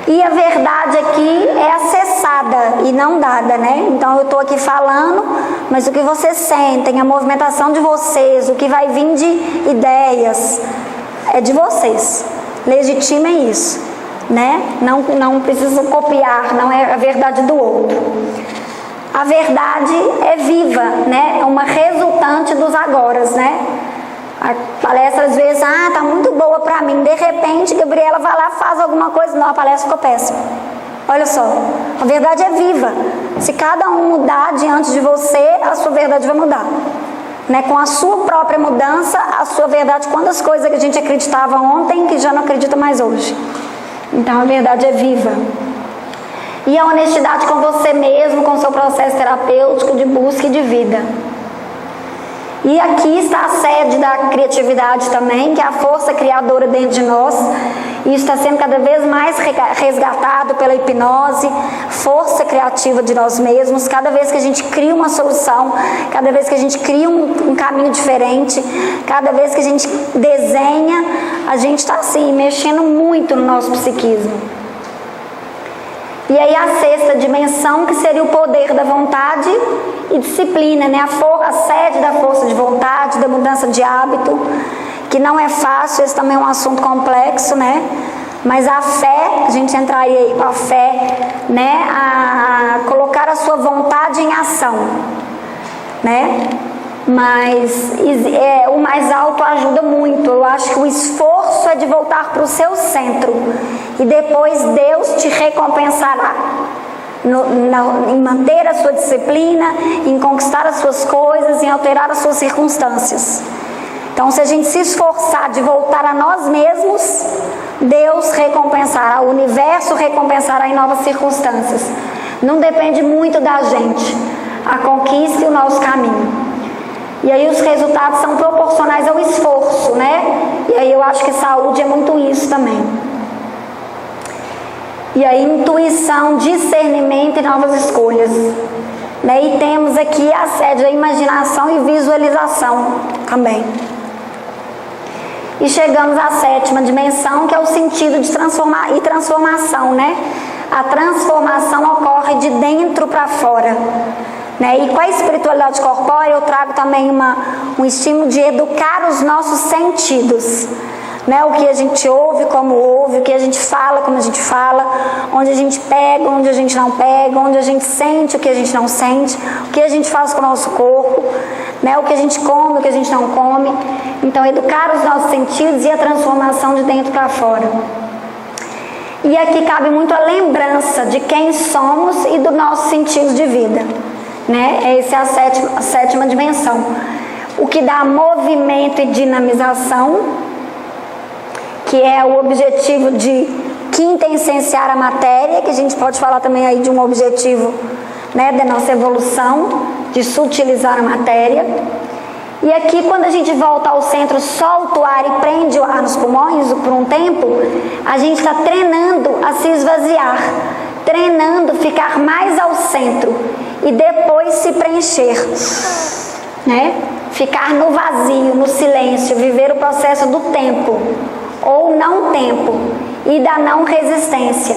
Speaker 1: E a verdade aqui é acessada e não dada, né? Então eu estou aqui falando, mas o que vocês sentem, a movimentação de vocês, o que vai vir de ideias, é de vocês. Legitimem isso, né? Não precisam copiar, não é a verdade do outro. A verdade é viva, né? É uma resultante dos agoras, né? A palestra às vezes, tá muito boa pra mim. De repente, Gabriela vai lá, faz alguma coisa, não, a palestra ficou péssima. Olha só, a verdade é viva. Se cada um mudar diante de você, a sua verdade vai mudar, né? Com a sua própria mudança, a sua verdade, quantas coisas que a gente acreditava ontem que já não acredita mais hoje. Então a verdade é viva. E a honestidade com você mesmo, com o seu processo terapêutico de busca e de vida. E aqui está a sede da criatividade também, que é a força criadora dentro de nós. E isso está sendo cada vez mais resgatado pela hipnose, força criativa de nós mesmos. Cada vez que a gente cria uma solução, cada vez que a gente cria um caminho diferente, cada vez que a gente desenha, a gente está assim, mexendo muito no nosso psiquismo. E aí a sexta dimensão, que seria o poder da vontade e disciplina, né? A sede da força de vontade, da mudança de hábito, que não é fácil, esse também é um assunto complexo, né? Mas a fé, a gente entraria aí com a fé, né? A colocar a sua vontade em ação, né? Mas o mais alto ajuda muito. Eu acho que o esforço é de voltar para o seu centro e depois Deus te recompensará em manter a sua disciplina, em conquistar as suas coisas, em alterar as suas circunstâncias. Então, se a gente se esforçar de voltar a nós mesmos, Deus recompensará, o universo recompensará em novas circunstâncias. Não depende muito da gente, a conquista e o nosso caminho. E aí os resultados são proporcionais ao esforço, né? E aí eu acho que saúde é muito isso também. E aí intuição, discernimento e novas escolhas, né? E temos aqui a sede da imaginação e visualização também. E chegamos à sétima dimensão, que é o sentido de transformar e transformação, né? A transformação ocorre de dentro para fora. Né? E com a espiritualidade corpórea eu trago também um estímulo de educar os nossos sentidos, né? O que a gente ouve, como ouve, o que a gente fala, como a gente fala, onde a gente pega, onde a gente não pega, onde a gente sente, o que a gente não sente, o que a gente faz com o nosso corpo, né? O que a gente come, o que a gente não come. Então educar os nossos sentidos e a transformação de dentro para fora. E aqui cabe muito a lembrança de quem somos e do nosso sentido de vida, né? Essa é a sétima dimensão, o que dá movimento e dinamização, que é o objetivo de quintessenciar a matéria, que a gente pode falar também aí de um objetivo, né, da nossa evolução, de sutilizar a matéria. E aqui, quando a gente volta ao centro, solta o ar e prende o ar nos pulmões por um tempo, a gente está treinando a se esvaziar, treinando ficar mais ao centro e depois se preencher, né? Ficar no vazio, no silêncio, viver o processo do tempo ou não tempo e da não resistência.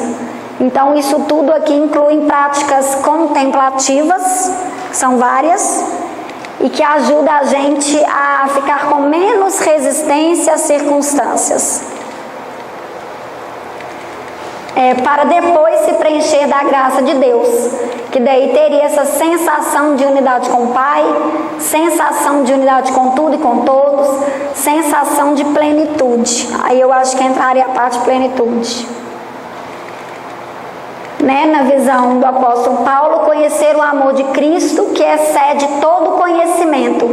Speaker 1: Então isso tudo aqui inclui práticas contemplativas, são várias, e que ajuda a gente a ficar com menos resistência às circunstâncias. Para depois se preencher da graça de Deus, que daí teria essa sensação de unidade com o Pai, sensação de unidade com tudo e com todos, sensação de plenitude. Aí eu acho que entraria a parte de plenitude. Né? Na visão do apóstolo Paulo, conhecer o amor de Cristo, que excede todo conhecimento,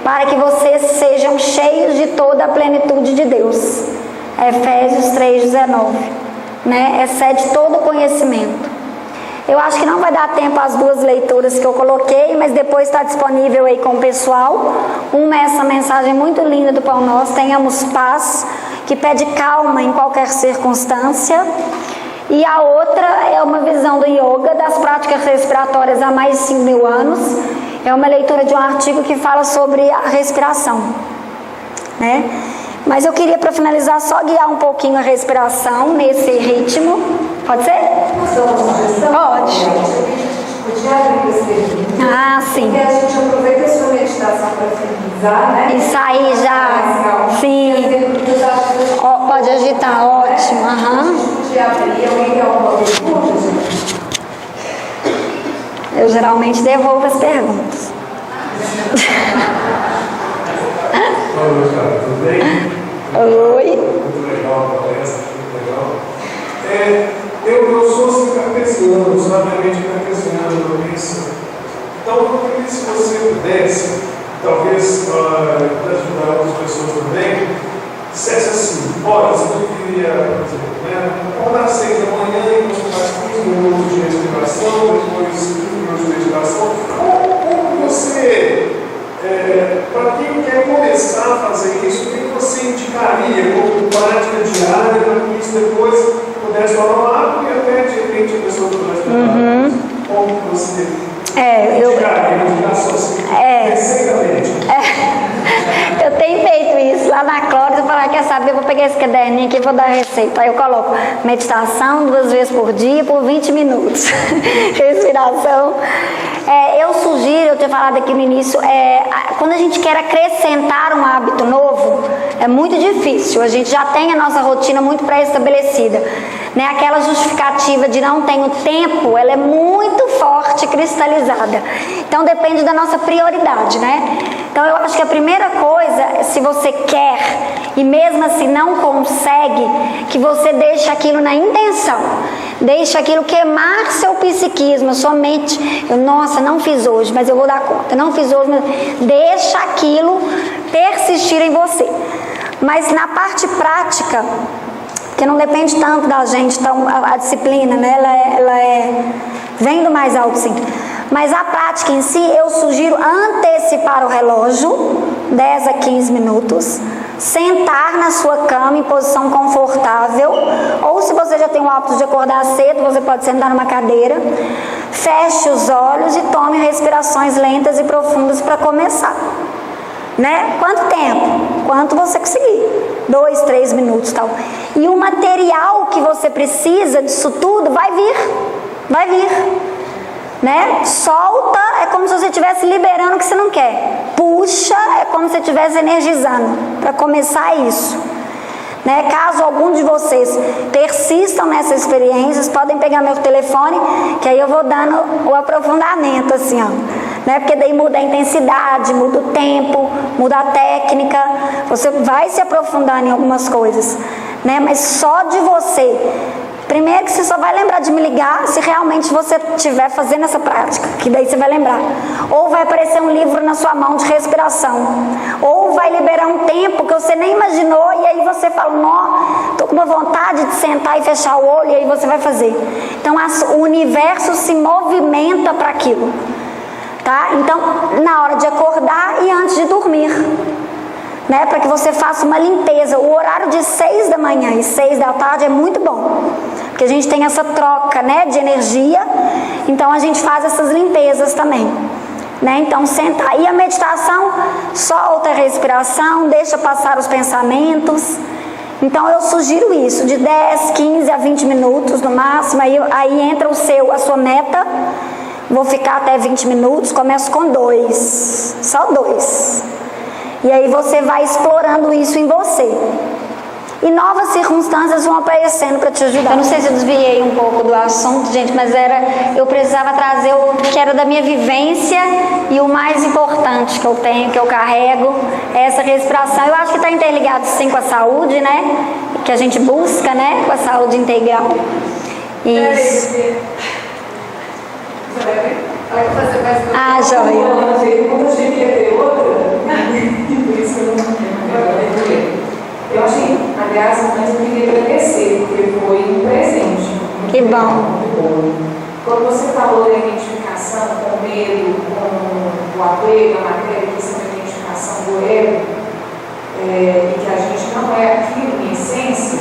Speaker 1: para que vocês sejam cheios de toda a plenitude de Deus. Efésios 3,19. Né? Excede todo conhecimento. Eu acho que não vai dar tempo às duas leituras que eu coloquei, mas depois está disponível aí com o pessoal. Uma é essa mensagem muito linda do Pão Nosso, tenhamos paz, que pede calma em qualquer circunstância. E a outra é uma visão do yoga, das práticas respiratórias há mais de 5.000 anos. É uma leitura de um artigo que fala sobre a respiração, né? Mas eu queria, para finalizar, só guiar um pouquinho a respiração nesse ritmo. Pode ser? Pode. Ah, sim.
Speaker 2: Porque a gente aproveita a sua meditação para finalizar, né?
Speaker 1: E sair já. Sim. Pode agitar, ótimo.
Speaker 2: Alguém quer alguma pergunta, gente?
Speaker 1: Eu geralmente devolvo as perguntas.
Speaker 3: Oi, cara, tudo bem?
Speaker 1: Oi.
Speaker 3: Muito legal a palestra, muito legal. Eu sou assim cartesiano, sabiamente cartesiano, eu penso. Então, eu queria, se você pudesse, talvez para ajudar outras pessoas também, dissesse assim: olha, eu queria, por exemplo, acordar às 6 da manhã e você faz 15 minutos de respiração, depois 15 minutos de meditação. Como você, para começar a fazer isso, o que você indicaria como prática diária para que isso depois pudesse tornar um hábito e até de repente a pessoa pudesse ter como você indicaria, receitamente?
Speaker 1: Eu tenho feito isso lá na Clóris. Eu falo, quer saber, eu vou pegar esse caderninho aqui e vou dar a receita. Aí eu coloco meditação 2 vezes por dia por 20 minutos. Respiração. Eu sugiro, eu tinha falado aqui no início, quando a gente quer acrescentar um hábito novo, é muito difícil. A gente já tem a nossa rotina muito pré-estabelecida, né? Aquela justificativa de não tenho tempo, ela é muito forte, cristalizada. Então depende da nossa prioridade, né? Então eu acho que a primeira coisa, se você quer e mesmo assim não consegue, que você deixe aquilo na intenção, deixe aquilo queimar seu psiquismo, sua mente. Nossa, não fiz hoje, mas eu vou dar conta. Não fiz hoje, mas deixa aquilo persistir em você. Mas na parte prática, que não depende tanto da gente, então a disciplina, né? Ela vem do mais alto, sim. Mas a prática em si, eu sugiro antecipar o relógio 10 a 15 minutos, sentar na sua cama em posição confortável, ou se você já tem o hábito de acordar cedo, você pode sentar numa cadeira, feche os olhos e tome respirações lentas e profundas para começar. Né? Quanto tempo? Quanto você conseguir. 2, 3 minutos, tal. E o material que você precisa disso tudo vai vir. Vai vir. Né? Solta é como se você estivesse liberando o que você não quer. Puxa é como se você estivesse energizando para começar isso. Né? Caso algum de vocês persistam nessa experiência, vocês podem pegar meu telefone, que aí eu vou dando o aprofundamento, assim, ó. Né? Porque daí muda a intensidade, muda o tempo, muda a técnica, você vai se aprofundando em algumas coisas, né? Mas só de você. Primeiro que você só vai lembrar de me ligar se realmente você estiver fazendo essa prática, que daí você vai lembrar. Ou vai aparecer um livro na sua mão de respiração. Ou vai liberar um tempo que você nem imaginou e aí você fala, nó, tô com uma vontade de sentar e fechar o olho, e aí você vai fazer. Então o universo se movimenta para aquilo. Tá? Então, na hora de acordar e antes de dormir. Né? Para que você faça uma limpeza. O horário de 6 da manhã e 6 da tarde é muito bom. Porque a gente tem essa troca, né, de energia. Então a gente faz essas limpezas também. Né? Então sentar. E a meditação, solta a respiração, deixa passar os pensamentos. Então eu sugiro isso, de 10, 15 a 20 minutos no máximo. Aí entra a sua meta. Vou ficar até 20 minutos, começo com 2. Só 2. E aí você vai explorando isso em você. E novas circunstâncias vão aparecendo para te ajudar. Eu não sei se eu desviei um pouco do assunto, gente, mas eu precisava trazer o que era da minha vivência e o mais importante que eu tenho, que eu carrego, é essa respiração. Eu acho que está interligado sim com a saúde, né? Que a gente busca, né? Com a saúde integral. Isso. Ah, joia.
Speaker 2: Eu achei, aliás, mas eu queria agradecer, porque foi um presente.
Speaker 1: Que bom.
Speaker 2: Quando você falou da identificação com o medo, com o apego, a matéria, que são a identificação do ego, e que a gente não é aquilo em essência,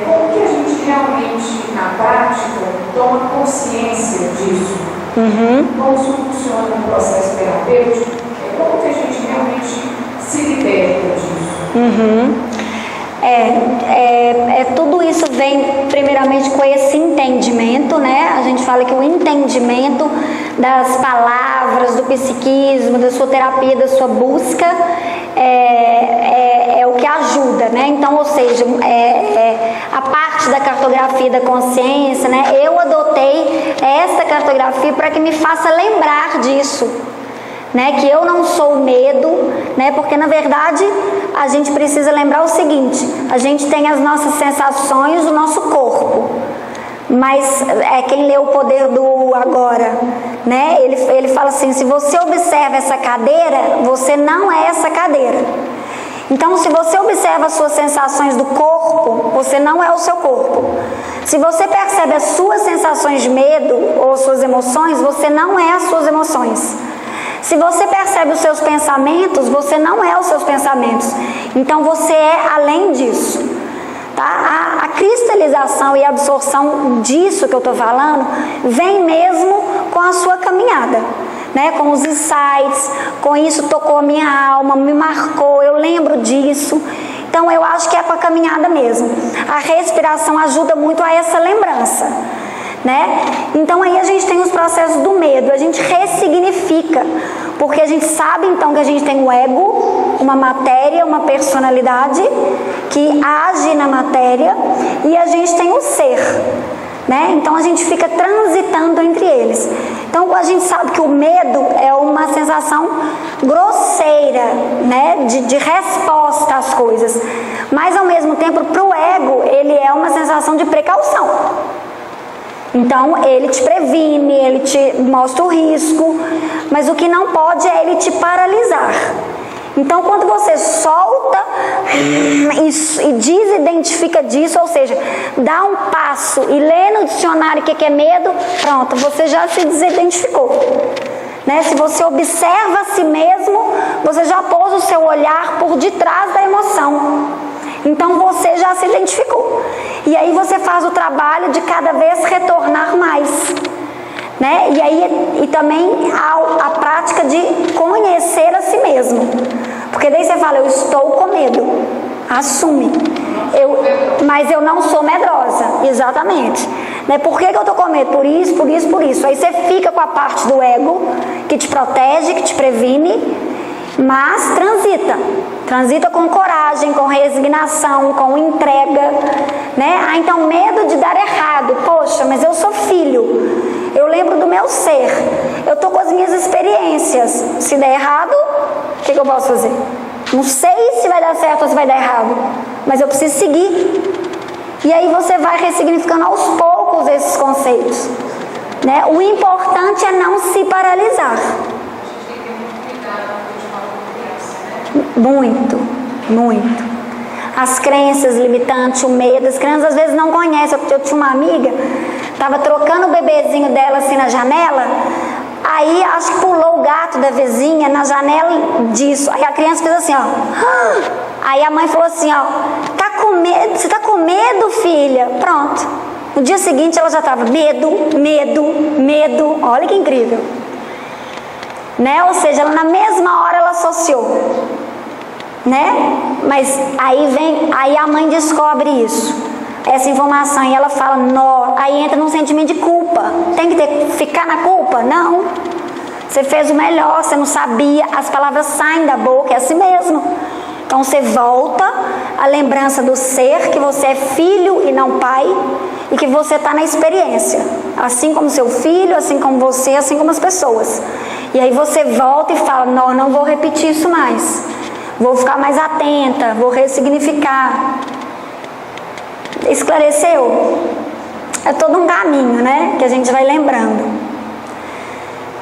Speaker 2: como que a gente realmente, na prática, toma consciência disso? Como isso funciona no processo terapêutico? Como que a gente realmente se liberta disso?
Speaker 1: Tudo isso vem primeiramente com esse entendimento, né? A gente fala que o entendimento das palavras, do psiquismo, da sua terapia, da sua busca é o que ajuda, né? Então, ou seja, a parte da cartografia da consciência, né? Eu adotei essa cartografia para que me faça lembrar disso. Né, que eu não sou o medo, né, porque na verdade a gente precisa lembrar o seguinte: a gente tem as nossas sensações do nosso corpo, mas quem lê O Poder do Agora, né, ele fala assim: se você observa essa cadeira, você não é essa cadeira. Então, se você observa as suas sensações do corpo, você não é o seu corpo. Se você percebe as suas sensações de medo ou suas emoções, você não é as suas emoções. Se você percebe os seus pensamentos, você não é os seus pensamentos. Então você é além disso. Tá? A cristalização e a absorção disso que eu estou falando vem mesmo com a sua caminhada, né? Com os insights, com isso tocou a minha alma, me marcou, eu lembro disso. Então eu acho que é com a caminhada mesmo. A respiração ajuda muito a essa lembrança, né? Então aí a gente tem os processos do medo, a gente ressignifica, porque a gente sabe então que a gente tem um ego, uma matéria, uma personalidade que age na matéria, e a gente tem o ser, né? Então a gente fica transitando entre eles. Então a gente sabe que o medo é uma sensação grosseira, né? De resposta às coisas, mas ao mesmo tempo para o ego ele é uma sensação de precaução. Então ele te previne, ele te mostra o risco, mas o que não pode é ele te paralisar. Então quando você solta e desidentifica disso, ou seja, dá um passo e lê no dicionário o que é medo, pronto, você já se desidentificou, né? Se você observa a si mesmo, você já pôs o seu olhar por detrás da emoção. Então você já se identificou. E aí você faz o trabalho de cada vez retornar mais, né? E aí também a prática de conhecer a si mesmo. Porque daí você fala, eu estou com medo. Assume. Mas eu não sou medrosa. Exatamente. Né? Por que eu estou com medo? Por isso, por isso, por isso. Aí você fica com a parte do ego que te protege, que te previne, mas transita com coragem, com resignação, com entrega, né? Ah, então medo de dar errado. Poxa, mas eu sou filho, eu lembro do meu ser, eu estou com as minhas experiências. Se der errado, o que eu posso fazer? Não sei se vai dar certo ou se vai dar errado, mas eu preciso seguir. E aí você vai ressignificando aos poucos esses conceitos, né? O importante é não se paralisar. Muito, muito. As crenças limitantes, o medo, as crianças às vezes não conhecem. Eu tinha uma amiga, estava trocando o bebezinho dela assim na janela, aí acho que pulou o gato da vizinha na janela disso. Aí a criança fez assim, ó. Aí a mãe falou assim, ó, tá com medo? Você tá com medo, filha? Pronto. No dia seguinte ela já estava medo. Olha que incrível, né? Ou seja, ela, na mesma hora ela associou, né? Mas aí a mãe descobre isso, essa informação, e ela fala, aí entra num sentimento de culpa. Tem que ficar na culpa? Não. Você fez o melhor, você não sabia, as palavras saem da boca, é assim mesmo. Então você volta à lembrança do ser, que você é filho e não pai, e que você está na experiência, assim como seu filho, assim como você, assim como as pessoas. E aí você volta e fala, não vou repetir isso mais, vou ficar mais atenta, vou ressignificar. Esclareceu? É todo um caminho, né, que a gente vai lembrando.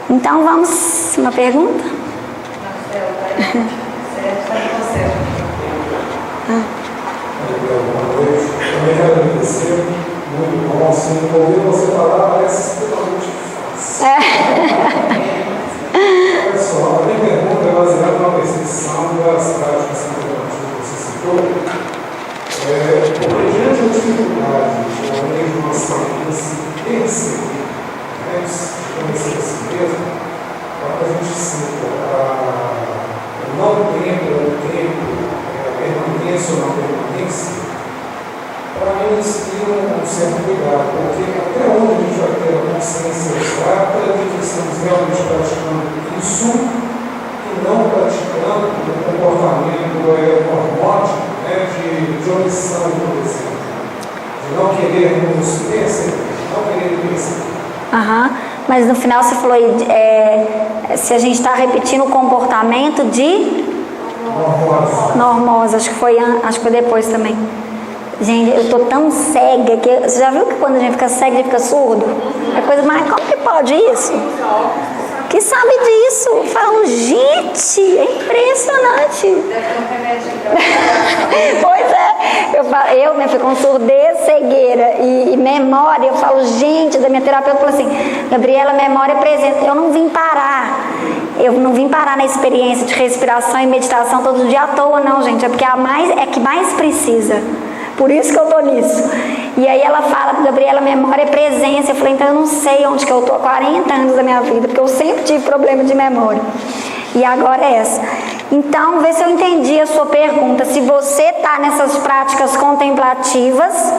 Speaker 1: Então vamos, uma pergunta?
Speaker 3: Também quero agradecer, muito bom, assim, ouvir você falar parece extremamente fácil. Olha só, a minha pergunta é baseada numa percepção das práticas que você citou, porque diante da dificuldade de uma saída se perceber, né, se conhecer a si mesmo, quando a gente cita o não tempo, a permanência ou não permanência, para mim isso tem um certo cuidado, porque até onde a gente vai ter a consciência exata de que estamos realmente praticando isso e não praticando o comportamento normótico, né, de omissão, por exemplo, de não querer nos perceber, não querer perceber.
Speaker 1: Mas no final você falou se a gente está repetindo o comportamento de normose, acho que foi depois também. Gente, eu tô tão cega que você já viu que quando a gente fica cega, a gente fica surdo? É coisa mais, como que pode isso? Que sabe disso? Falam, gente, é impressionante. Pois é, eu me fico com surdez, cegueira e memória. Eu falo, gente, da minha terapeuta falou assim, Gabriela, memória é presente. Eu não vim parar Eu não vim parar na experiência de respiração e meditação todo dia à toa, não, gente. É porque é que mais precisa. Por isso que eu tô nisso. E aí ela fala, Gabriela, memória é presença. Eu falei, então eu não sei onde que eu tô há 40 anos da minha vida, porque eu sempre tive problema de memória. E agora é essa. Então, vê se eu entendi a sua pergunta. Se você está nessas práticas contemplativas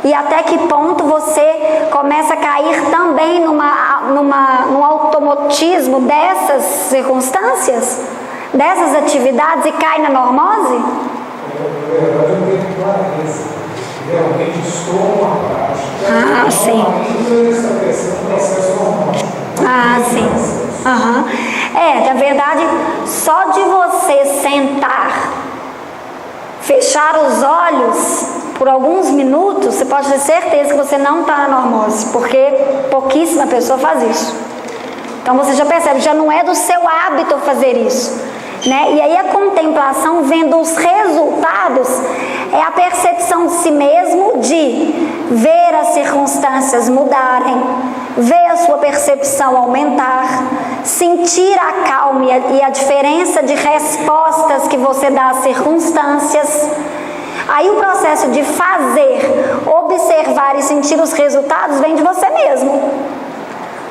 Speaker 1: e até que ponto você começa a cair também num automatismo dessas circunstâncias, dessas atividades e cai na normose?
Speaker 3: Na verdade, eu tenho clareza. Realmente estou numa prática.
Speaker 1: Ah, sim.
Speaker 3: Ainda estabelecer um processo normal.
Speaker 1: Ah, sim. Na verdade, só de você sentar, fechar os olhos por alguns minutos, você pode ter certeza que você não está na normose, porque pouquíssima pessoa faz isso. Então você já percebe, já não é do seu hábito fazer isso, né? E aí a contemplação, vendo os resultados, é a percepção de si mesmo, de ver as circunstâncias mudarem, ver a sua percepção aumentar, sentir a calma e a diferença de respostas que você dá às circunstâncias. Aí o processo de fazer, observar e sentir os resultados vem de você mesmo.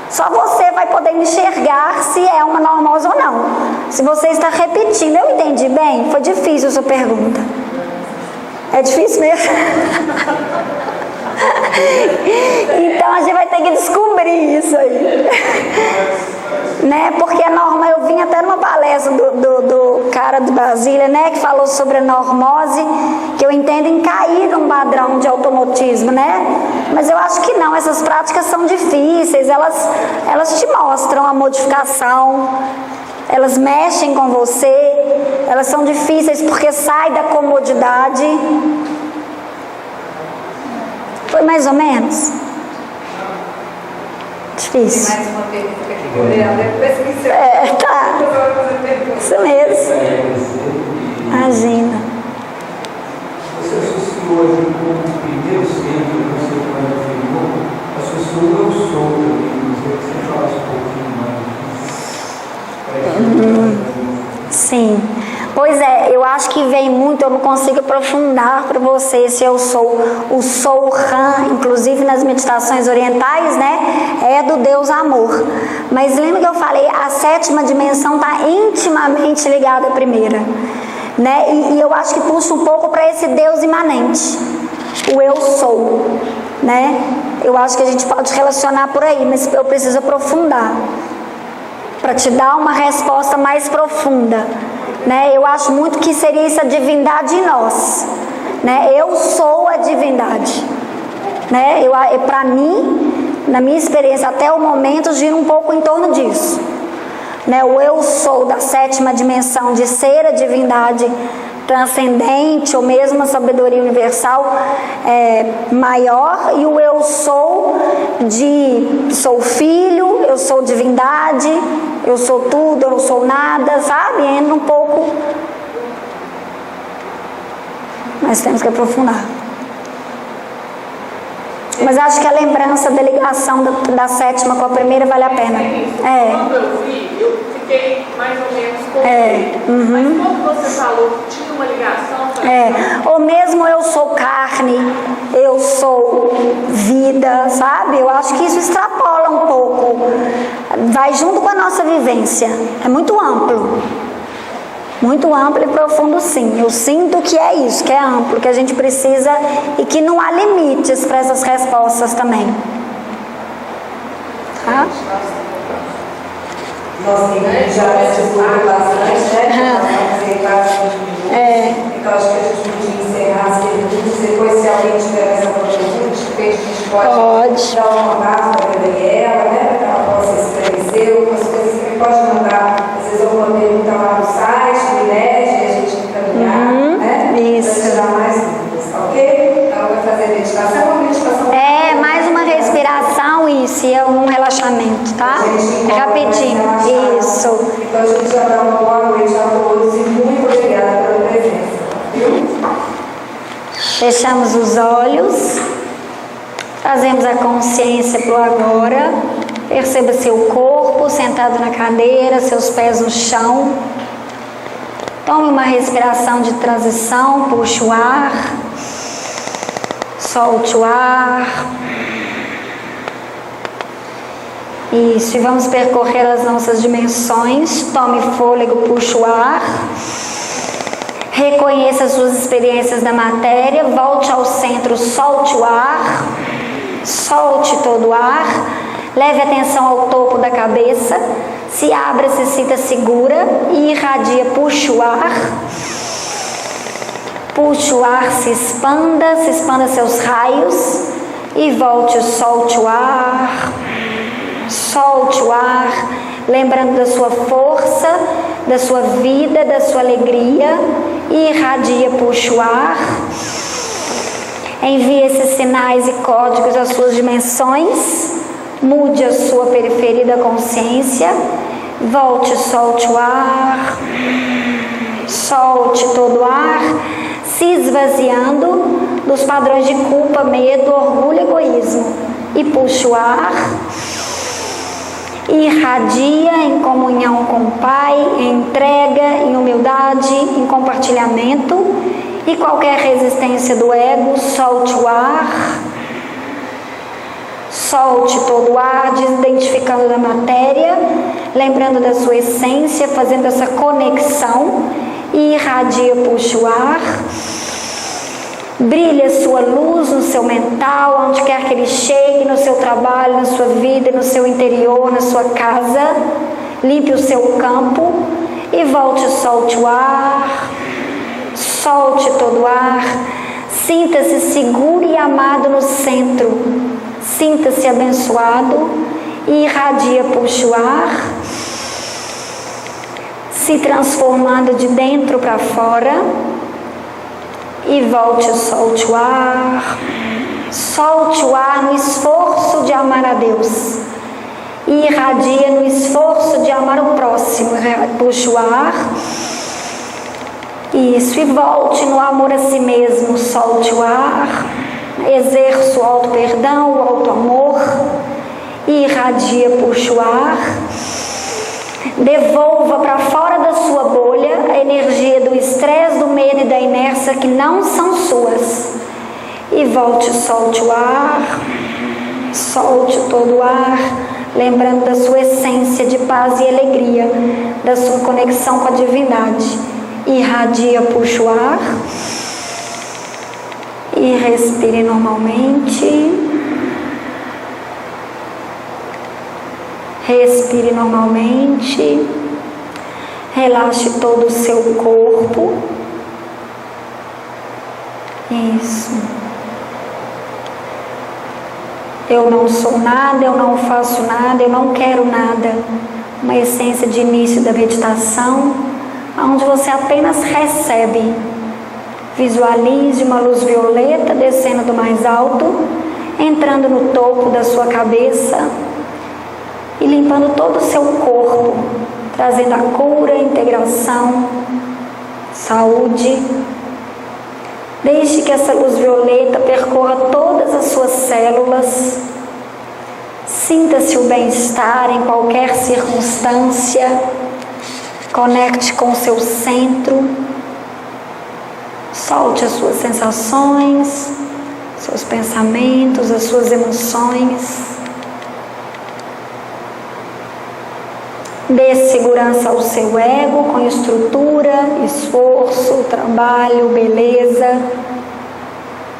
Speaker 1: Só você vai poder enxergar se é uma normose ou não. Se você está repetindo, eu entendi bem? Foi difícil a sua pergunta. É difícil mesmo? Então a gente vai ter que descobrir isso aí. Né? Porque é normal. Eu vim até numa palestra do cara de Brasília, né, que falou sobre a normose, que eu entendo em cair num padrão de automatismo, né? Mas eu acho que não, essas práticas são difíceis, elas te mostram a modificação, elas mexem com você, elas são difíceis porque sai da comodidade. Foi mais ou menos? Difícil.
Speaker 2: Mais uma pergunta aqui, Gabriela. Depois que você...
Speaker 1: Tá. Isso mesmo. Imagina.
Speaker 4: Você associou hoje como o primeiro centro que você afirmou, associou eu sou também. Você falasse um pouquinho mais.
Speaker 1: Sim. Pois é, eu acho que vem muito, eu não consigo aprofundar para você se eu sou o Sou Han, inclusive nas meditações orientais, né? É do Deus amor. Mas lembra que eu falei, a sétima dimensão está intimamente ligada à primeira, né? E eu acho que puxa um pouco para esse Deus imanente, o eu sou, né? Eu acho que a gente pode relacionar por aí, mas eu preciso aprofundar para te dar uma resposta mais profunda. Né? Eu acho muito que seria isso a divindade em nós, né? Eu sou a divindade, né? Para mim, na minha experiência até o momento, gira um pouco em torno disso, né? O eu sou da sétima dimensão, de ser a divindade transcendente ou mesmo a sabedoria universal maior, e o eu sou de sou filho, eu sou divindade, eu sou tudo, eu não sou nada, sabe? Entra um pouco, mas temos que aprofundar. Mas acho que a lembrança da ligação da sétima com a primeira vale a pena.
Speaker 5: Quando eu vi, eu fiquei mais ou menos confusa. Mas quando você falou que tinha uma ligação...
Speaker 1: Ou mesmo eu sou carne, eu sou vida, sabe? Eu acho que isso extrapola um pouco. Vai junto com a nossa vivência. É muito amplo. Muito amplo e profundo, sim. Eu sinto que é isso, que é amplo, que a gente precisa e que não há limites para essas respostas também. Tá?
Speaker 6: Nossa, já divulgou bastante, né? Então acho que a gente podia encerrar as perguntas. Depois, se alguém tiver mais alguma pergunta, a gente pode dar um contato para a Gabriela, né? Para que ela possa esclarecer algumas coisas. Você pode mandar, às vezes, alguma pergunta lá no site, no INED, e a gente encaminhar, né?
Speaker 1: Isso.
Speaker 6: Para tirar mais dúvidas, ok? Ela vai fazer meditação, uma meditação.
Speaker 1: Mais uma respiração, isso, e um relaxamento, tá? Rapidinho. Isso.
Speaker 6: Então a gente já dá uma boa noite a todos e muito obrigada pela presença.
Speaker 1: Fechamos os olhos, trazemos a consciência para o agora. Perceba seu corpo sentado na cadeira, seus pés no chão. Tome uma respiração de transição, puxe o ar, solte o ar. Isso, e vamos percorrer as nossas dimensões. Tome fôlego, puxe o ar. Reconheça as suas experiências da matéria. Volte ao centro, solte o ar. Solte todo o ar. Leve atenção ao topo da cabeça. Se abra, se sinta segura e irradia, puxe o ar. Puxe o ar, se expanda seus raios e volte, solte o ar. Solte o ar, lembrando da sua força, da sua vida, da sua alegria, e irradia, puxa o ar. Envie esses sinais e códigos às suas dimensões, mude a sua periferia da consciência, volte, solte o ar, solte todo o ar, se esvaziando dos padrões de culpa, medo, orgulho e egoísmo, e puxe o ar. Irradia em comunhão com o Pai, em entrega, em humildade, em compartilhamento, e qualquer resistência do ego, solte o ar. Solte todo o ar, desidentificando da matéria, lembrando da sua essência, fazendo essa conexão, e irradia, puxe o ar. Brilhe a sua luz no seu mental, onde quer que ele chegue, no seu trabalho, na sua vida, no seu interior, na sua casa. Limpe o seu campo e volte, solte o ar. Solte todo o ar. Sinta-se seguro e amado no centro. Sinta-se abençoado e irradia, puxe o ar. Se transformando de dentro para fora. E volte, solte o ar. Solte o ar no esforço de amar a Deus. E irradia no esforço de amar o próximo. Puxe o ar. Isso, e volte no amor a si mesmo. Solte o ar. Exerça o auto-perdão, o auto-amor. E irradia, puxe o ar. Devolva para fora da sua bolha a energia do estresse, do medo e da inércia que não são suas. E volte, solte o ar. Solte todo o ar, lembrando da sua essência de paz e alegria, da sua conexão com a divindade. Irradia, puxa o ar. E respire normalmente. Respire normalmente, relaxe todo o seu corpo. Isso. Eu não sou nada, eu não faço nada, eu não quero nada. Uma essência de início da meditação, onde você apenas recebe. Visualize uma luz violeta descendo do mais alto, entrando no topo da sua cabeça, e limpando todo o seu corpo, trazendo a cura, a integração, saúde. Deixe que essa luz violeta percorra todas as suas células. Sinta-se o bem-estar em qualquer circunstância. Conecte com o seu centro. Solte as suas sensações, seus pensamentos, as suas emoções. Dê segurança ao seu ego com estrutura, esforço, trabalho, beleza.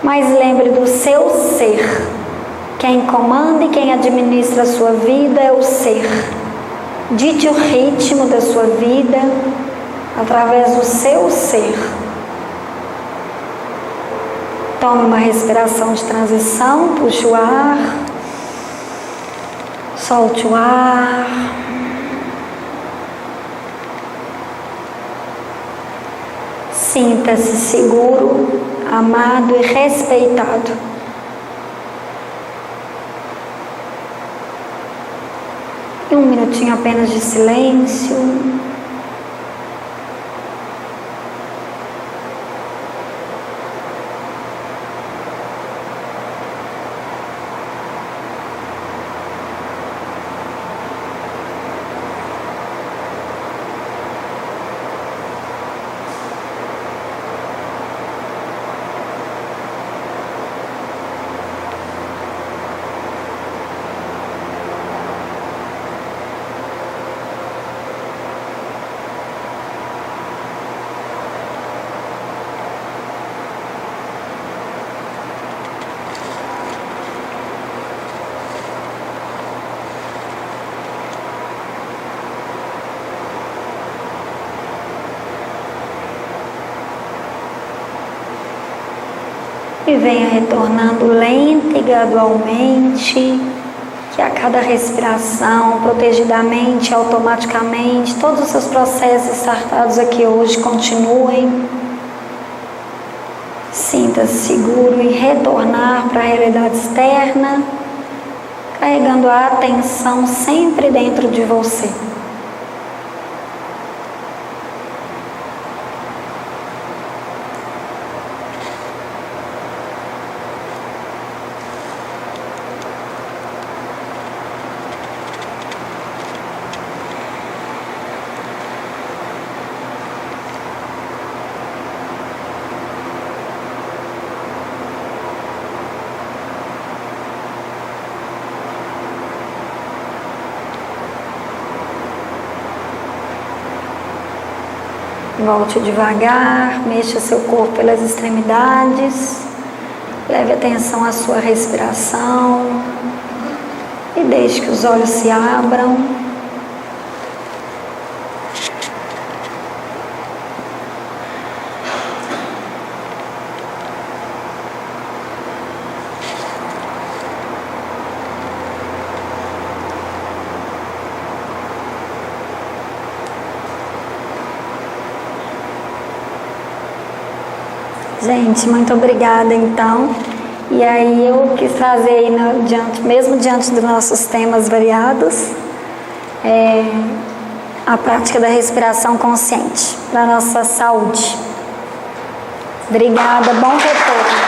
Speaker 1: Mas lembre do seu ser. Quem comanda e quem administra a sua vida é o ser. Dite o ritmo da sua vida através do seu ser. Tome uma respiração de transição, puxe o ar, solte o ar. Sinta-se seguro, amado e respeitado. E um minutinho apenas de silêncio. E venha retornando lenta e gradualmente, que a cada respiração, protegidamente, automaticamente, todos os seus processos startados aqui hoje continuem. Sinta-se seguro em retornar para a realidade externa, carregando a atenção sempre dentro de você. Volte devagar, mexa seu corpo pelas extremidades, leve atenção à sua respiração e deixe que os olhos se abram. Gente, muito obrigada então. E aí eu quis trazer aí, mesmo diante dos nossos temas variados, a prática da respiração consciente para a nossa saúde. Obrigada, bom retorno.